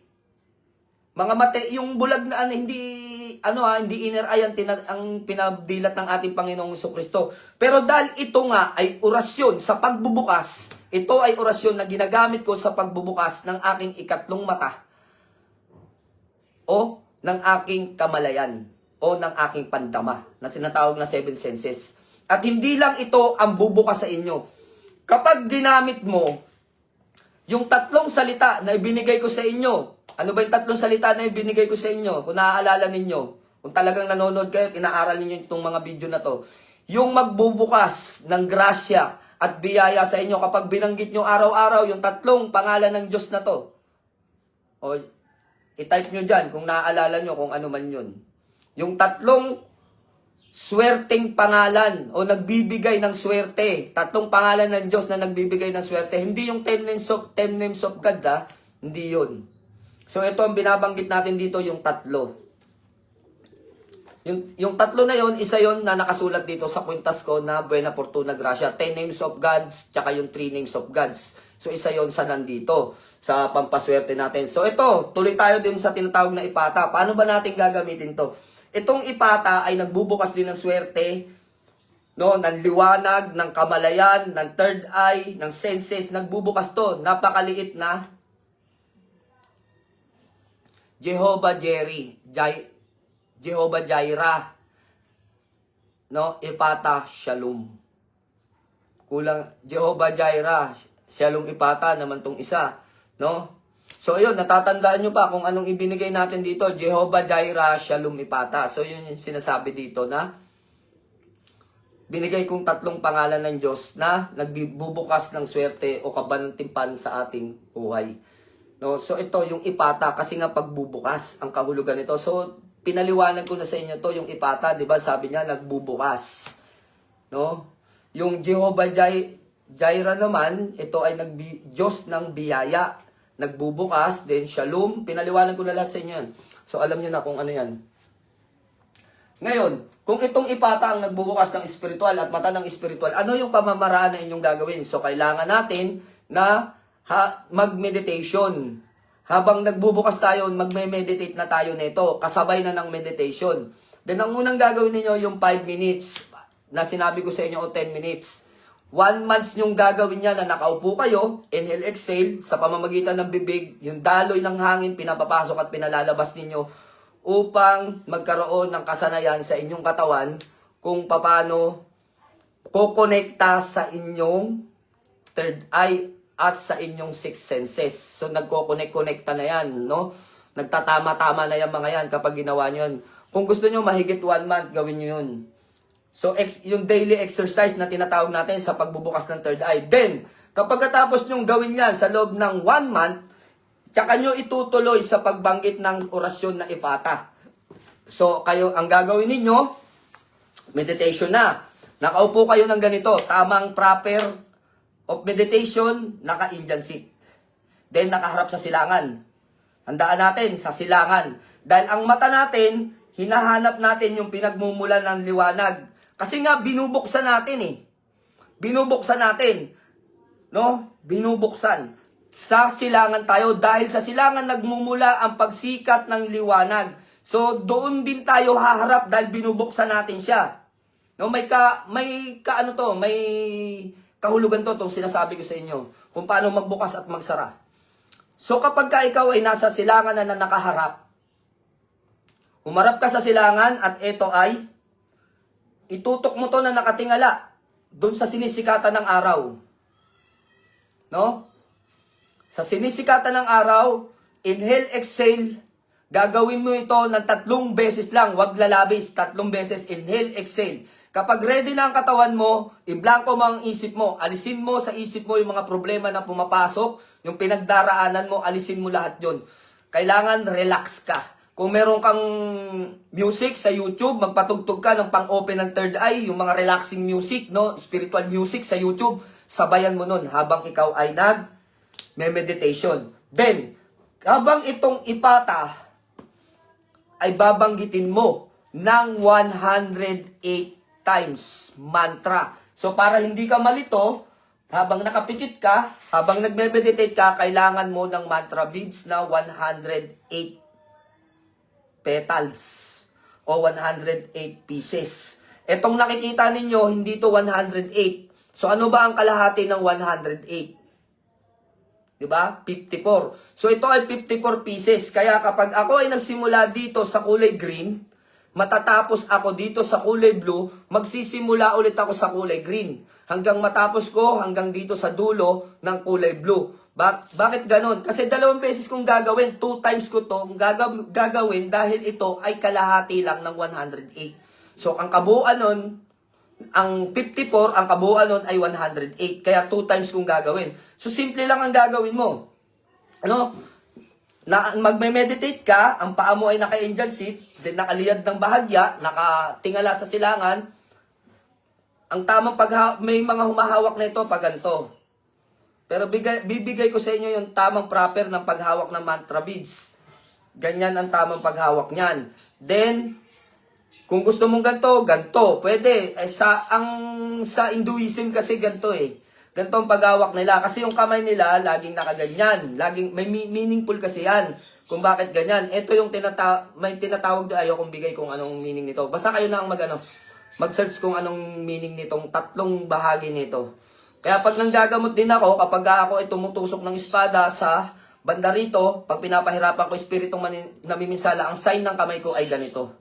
Mga yung bulag na hindi inner eye ang pinadilat ng ating Panginoong Jesucristo. Pero dahil ito nga ay orasyon sa pagbubukas, ito ay orasyon na ginagamit ko sa pagbubukas ng aking ikatlong mata o ng aking kamalayan o ng aking pandama na sinatawag na seven senses. At hindi lang ito ang bubukas sa inyo. Kapag ginamit mo yung tatlong salita na ibinigay ko sa inyo, ano ba yung tatlong salita na ibinigay ko sa inyo? Kung naaalala ninyo, kung talagang nanonood kayo, inaaral ninyo itong mga video na to. Yung magbubukas ng grasya at biyaya sa inyo kapag binanggit nyo araw-araw yung tatlong pangalan ng Diyos na to. O, i-type nyo dyan kung naaalala nyo kung ano man yun. Yung tatlong swerteng pangalan o nagbibigay ng swerte. Tatlong pangalan ng Diyos na nagbibigay ng swerte. Hindi yung 10 names of God, ha? Hindi yun. So, ito ang binabanggit natin dito, yung tatlo. Yung tatlo na yon, isa yon na nakasulat dito sa kwintas ko na Buena Fortuna Gracia. 10 names of gods, tsaka yung 3 names of gods. So, isa yon sa nandito, sa pampaswerte natin. So, ito, tuloy tayo din sa tinatawag na ipata. Paano ba natin gagamitin to? Itong ipata ay nagbubukas din ng swerte, no, ng liwanag, ng kamalayan, ng third eye, ng senses. Nagbubukas to. Napakaliit na Jehovah Jireh, no, ipata, shalom. Kulang, Jehovah Jireh, shalom ipata naman tong isa, no? So, ayun, natatandaan nyo pa kung anong ibinigay natin dito, Jehovah Jireh, shalom ipata. So, yun yung sinasabi dito na binigay kong tatlong pangalan ng Diyos na nagbubukas ng swerte o kabantimpan sa ating buhay. No? So, ito yung ipata kasi nga pagbubukas ang kahulugan nito. So, pinaliwanag ko na sa inyo to yung ipata, di ba? Sabi niya, nagbubukas. No? Yung Jehovah Jireh naman, ito ay Diyos ng biyaya. Nagbubukas, then shalom. Pinaliwanag ko na lahat sa inyo yan. So, alam niyo na kung ano yan. Ngayon, kung itong ipata ang nagbubukas ng espiritual at mata ng espiritual, ano yung pamamaraan na inyong gagawin? So, kailangan natin na mag-meditation. Habang nagbubukas tayo, magme-meditate na tayo nito. Kasabay na ng meditation. Then, ang unang gagawin niyo yung 5 minutes na sinabi ko sa inyo o 10 minutes. 1 month nyong gagawin niya na nakaupo kayo, inhale, exhale, sa pamamagitan ng bibig, yung daloy ng hangin, pinapapasok at pinalalabas ninyo upang magkaroon ng kasanayan sa inyong katawan kung paano kukonekta sa inyong third eye at sa inyong sixth senses. So, nagko-connect-connecta na yan, no? Nagtatama-tama na yan mga yan kapag ginawa nyo yun. Kung gusto nyo mahigit 1 month, gawin nyo yun. So, yung daily exercise na tinatawag natin sa pagbubukas ng third eye. Then, kapag katapos nyong gawin yan sa loob ng 1 month, tsaka nyo itutuloy sa pagbanggit ng orasyon na ipata. So, kayo, ang gagawin ninyo, meditation na. Nakaupo kayo ng ganito, tamang proper of meditation, naka-Indian seat. Then, nakaharap sa silangan. Handaan natin, sa silangan. Dahil ang mata natin, hinahanap natin yung pinagmumulan ng liwanag. Kasi nga, binubuksan natin eh. Binubuksan natin. No? Binubuksan. Sa silangan tayo. Dahil sa silangan nagmumula ang pagsikat ng liwanag. So, doon din tayo haharap dahil binubuksan natin siya. No? May kahulugan to, itong sinasabi ko sa inyo. Kung paano magbukas at magsara. So, kapag ka ikaw ay nasa silangan na nakaharap, humarap ka sa silangan at ito ay itutok mo to na nakatingala doon sa sinisikatan ng araw. No? Sa sinisikatan ng araw, inhale, exhale, gagawin mo ito ng 3 beses lang, wag lalabis, 3 beses, inhale, exhale. Kapag ready na ang katawan mo, imblanko mo ang isip mo, alisin mo sa isip mo yung mga problema na pumapasok, yung pinagdaraanan mo, alisin mo lahat yun. Kailangan relax ka. Kung meron kang music sa YouTube, magpatugtog ka ng pang-open ng third eye, yung mga relaxing music, no, spiritual music sa YouTube, sabayan mo nun habang ikaw ay nag-meditation. Then, habang itong ipata ay babanggitin mo ng 108 times mantra. So, para hindi ka malito, habang nakapikit ka, habang nagme-meditate ka, kailangan mo ng mantra beads na 108 petals o 108 pieces. Etong nakikita ninyo, hindi to 108. So, ano ba ang kalahati ng 108? Diba? 54. So, ito ay 54 pieces. Kaya kapag ako ay nagsimula dito sa kulay green, matatapos ako dito sa kulay blue, magsisimula ulit ako sa kulay green. Hanggang matapos ko, hanggang dito sa dulo ng kulay blue. Bakit ganon? Kasi 2 beses kong gagawin, 2 times ko to gagawin dahil ito ay kalahati lang ng 108. So, ang kabuuan nun, ang 54, ang kabuuan nun ay 108. Kaya 2 times kong gagawin. So, simple lang ang gagawin mo. Ano? na magme-meditate ka, ang paa mo ay naka-angel seat, then nakaliyad ng bahagya, nakatingala sa silangan, ang tamang may mga humahawak na ito pag ganito. Pero bibigay ko sa inyo yung tamang proper ng paghawak ng mantra beads. Ganyan ang tamang paghawak niyan. Then, kung gusto mong ganito, pwede. Sa Hinduism kasi ganito eh. Ganito ang paghawak nila. Kasi yung kamay nila, laging nakaganyan. Laging, may meaningful kasi yan. Kung bakit ganyan. Ito yung may tinatawag doon. Ayokong bigay kung anong meaning nito. Basta kayo na ang mag-search kung anong meaning nitong tatlong bahagi nito. Kaya pag nanggagamot din ako, kapag ako ay tumutusok ng espada sa banda rito, pag pinapahirapan ko espiritong namiminsala, ang sign ng kamay ko ay ganito.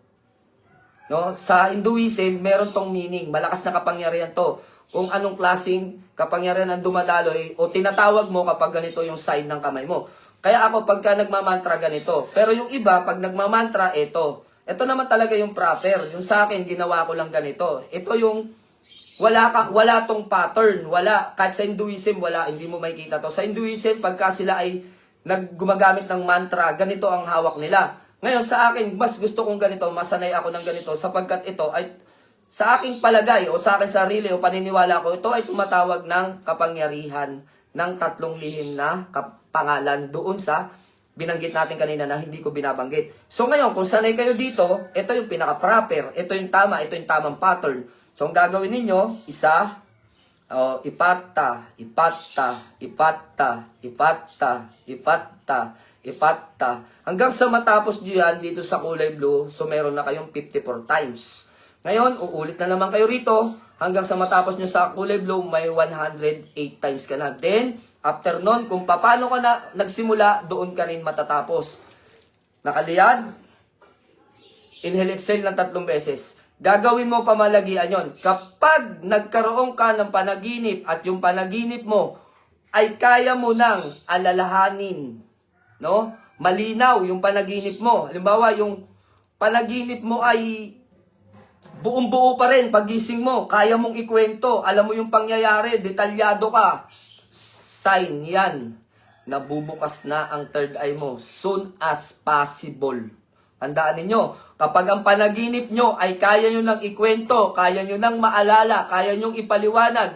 No? Sa Hinduism, meron tong meaning. Malakas na kapangyarihan to. Kung anong klaseng kapangyarihan ang dumadaloy o tinatawag mo kapag ganito yung sign ng kamay mo. Kaya ako pagka nagmamantra ganito. Pero yung iba, pag nagmamantra, ito. Ito naman talaga yung proper. Yung sa akin, ginawa ko lang ganito. Ito yung wala tong pattern. Wala. Kahit sa Hinduism, wala. Hindi mo makikita to. Sa Hinduism, pagka sila ay gumagamit ng mantra, ganito ang hawak nila. Ngayon, sa akin, mas gusto kong ganito, masanay ako ng ganito, sapagkat ito ay, sa aking palagay, o sa aking sarili, o paniniwala ko, ito ay tumatawag ng kapangyarihan ng tatlong lihim na pangalan doon sa binanggit natin kanina na hindi ko binabanggit. So ngayon, kung sanay kayo dito, ito yung pinaka-proper, ito yung tama, ito yung tamang pattern. So ang gagawin ninyo, isa, ipata, hanggang sa matapos nyo yan dito sa kulay blue, so meron na kayong 54 times. Ngayon, uulit na naman kayo rito, hanggang sa matapos nyo sa kulay blue, may 108 times ka na. Then, after nun, kung paano ka na nagsimula, doon ka rin matatapos. Nakaliyad, inhale, exhale ng 3 beses. Gagawin mo pamalagian yon. Kapag nagkaroon ka ng panaginip at yung panaginip mo ay kaya mo nang alalahanin, no? Malinaw yung panaginip mo. Halimbawa, yung panaginip mo ay buong-buo pa rin pagising mo, kaya mong ikwento, alam mo yung pangyayari, detalyado ka. Sign yan na bubukas na ang third eye mo soon as possible. Tandaan ninyo, kapag ang panaginip nyo ay kaya nyo nang ikwento, kaya nyo nang maalala, kaya nyo ipaliwanag,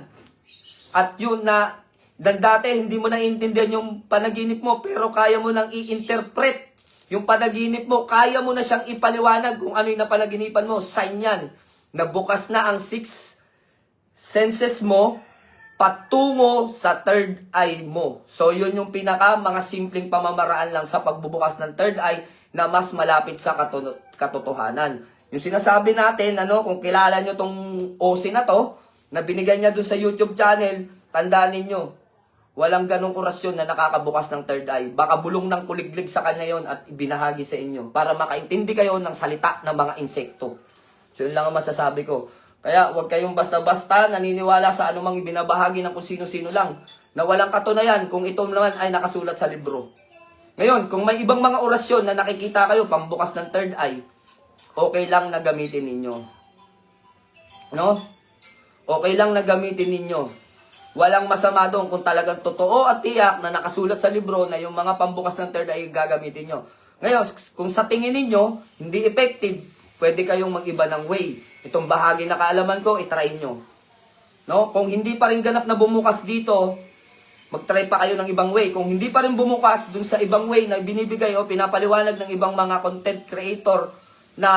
at yun na dati hindi mo naiintindihan yung panaginip mo, pero kaya mo nang i-interpret yung panaginip mo, kaya mo na siyang ipaliwanag kung ano yung napanaginipan mo, sign yan. Nabukas na ang 6 senses mo, patungo sa third eye mo. So yun yung mga simpleng pamamaraan lang sa pagbubukas ng third eye, na mas malapit sa katotohanan. Yung sinasabi natin, kung kilala nyo tong OC na to, na binigay niya dun sa YouTube channel, tandaan ninyo, walang ganong orasyon na nakakabukas ng third eye. Baka bulong ng kuliglig sa kanya yon at ibinahagi sa inyo para makaintindi kayo ng salita ng mga insekto. So yun lang ang masasabi ko. Kaya huwag kayong basta-basta naniniwala sa anumang ibinabahagi ng kung sino-sino lang na walang katunayan kung ito naman ay nakasulat sa libro. Ngayon, kung may ibang mga orasyon na nakikita kayo pambukas ng third eye, okay lang na gamitin ninyo. No? Okay lang na gamitin ninyo. Walang masama doon kung talagang totoo at tiyak na nakasulat sa libro na yung mga pambukas ng third eye gagamitin nyo. Ngayon, kung sa tingin ninyo, hindi effective, pwede kayong mag-iba ng way. Itong bahagi na kaalaman ko, itry nyo. No? Kung hindi pa rin ganap na bumukas dito, mag-try pa kayo ng ibang way. Kung hindi pa rin bumukas dun sa ibang way na binibigay o pinapaliwanag ng ibang mga content creator na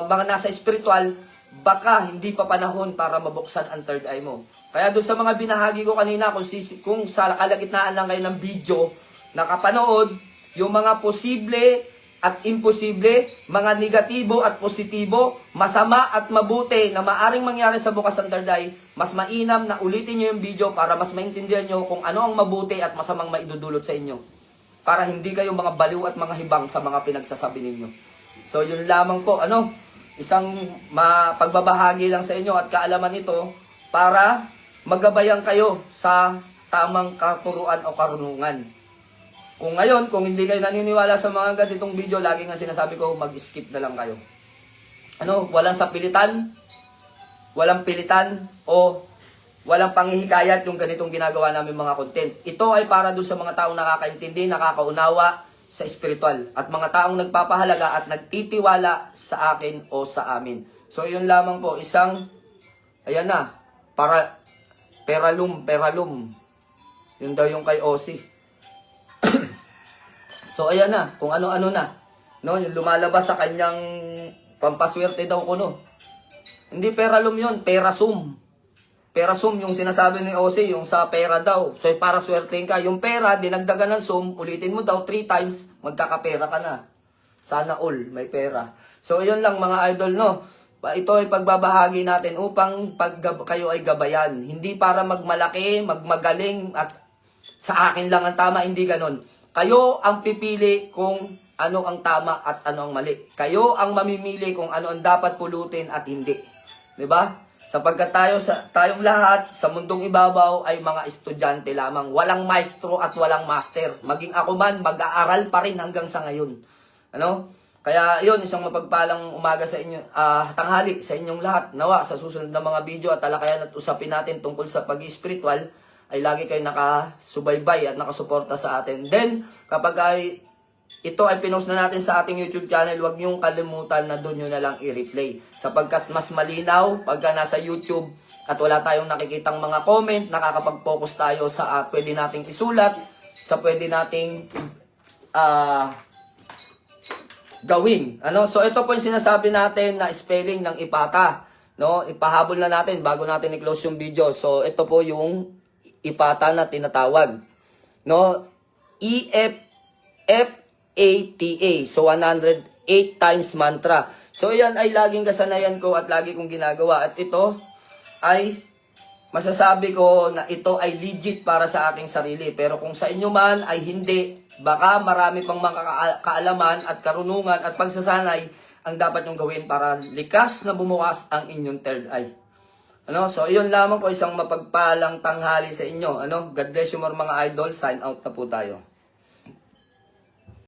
mga nasa spiritual, baka hindi pa panahon para mabuksan ang third eye mo. Kaya doon sa mga binahagi ko kanina, kung sa kalagitnaan lang kayo ng video, nakapanood, yung mga posible at imposible, mga negatibo at positibo, masama at mabuti na maaring mangyari sa bukas ng third eye, mas mainam na ulitin nyo yung video para mas maintindihan nyo kung ano ang mabuti at masamang maidudulot sa inyo. Para hindi kayo mga baliw at mga hibang sa mga pinagsasabi ninyo. So yun lamang po, isang pagbabahagi lang sa inyo at kaalaman ito para magabayan kayo sa tamang katuruan o karunungan. Kung ngayon, kung hindi kayo naniniwala sa mga ganitong video, lagi nga sinasabi ko, mag-skip na lang kayo. Walang sapilitan, walang pilitan, o walang panghihikayat yung ganitong ginagawa namin mga content. Ito ay para dun sa mga taong nakakaintindi, nakakaunawa sa spiritual at mga taong nagpapahalaga at nagtitiwala sa akin o sa amin. So yun lamang po, isang, ayan na, peralum. Yun daw yung kay Osi. So ayan na, kung ano-ano na. No, yung lumalabas sa kanyang pampaswerte daw kuno. Hindi peralum yun, perasum. Perasum yung sinasabi ni Osi, yung sa pera daw. So para swertein ka, yung pera, dinagdagan ng sum, ulitin mo daw 3 times, magkakapera ka na. Sana all, may pera. So yun lang mga idol, no. Ito ay pagbabahagi natin upang kayo ay gabayan. Hindi para magmalaki, magmagaling at sa akin lang ang tama, hindi ganon. Kayo ang pipili kung ano ang tama at ano ang mali. Kayo ang mamimili kung ano ang dapat pulutin at hindi. 'Di ba? Sapagkat tayong lahat sa mundong ibabaw ay mga estudyante lamang. Walang maestro at walang master. Maging ako man, mag-aaral pa rin hanggang sa ngayon. Ano? Kaya yun, isang mapagpalang umaga sa inyo, tanghali sa inyong lahat. Nawa, sa susunod na mga video at talakayan at usapin natin tungkol sa pag-spiritual, ay lagi kayo nakasubaybay at nakasuporta sa atin. Then, kapag ito ay pinost na natin sa ating YouTube channel, huwag niyong kalimutan na doon nyo na lang i-replay. Sapagkat mas malinaw pagka nasa YouTube at wala tayong nakikitang mga comment, nakakapag-focus tayo sa pwede nating isulat, sa pwede nating gawin. So ito po yung sinasabi natin na spelling ng ipata. No? Ipahabol na natin bago natin i-close yung video. So ito po yung ipata na tinatawag. No? E-F-F-A-T-A. So 108 times mantra. So yan ay laging kasanayan ko at lagi kong ginagawa. At ito ay masasabi ko na ito ay legit para sa aking sarili. Pero kung sa inyo man ay hindi, baka marami pang mga kaalaman at karunungan at pagsasanay ang dapat nyong gawin para likas na bumukas ang inyong third eye. So, iyon lamang po, isang mapagpalang tanghali sa inyo. God bless you more mga idol. Sign out na po tayo.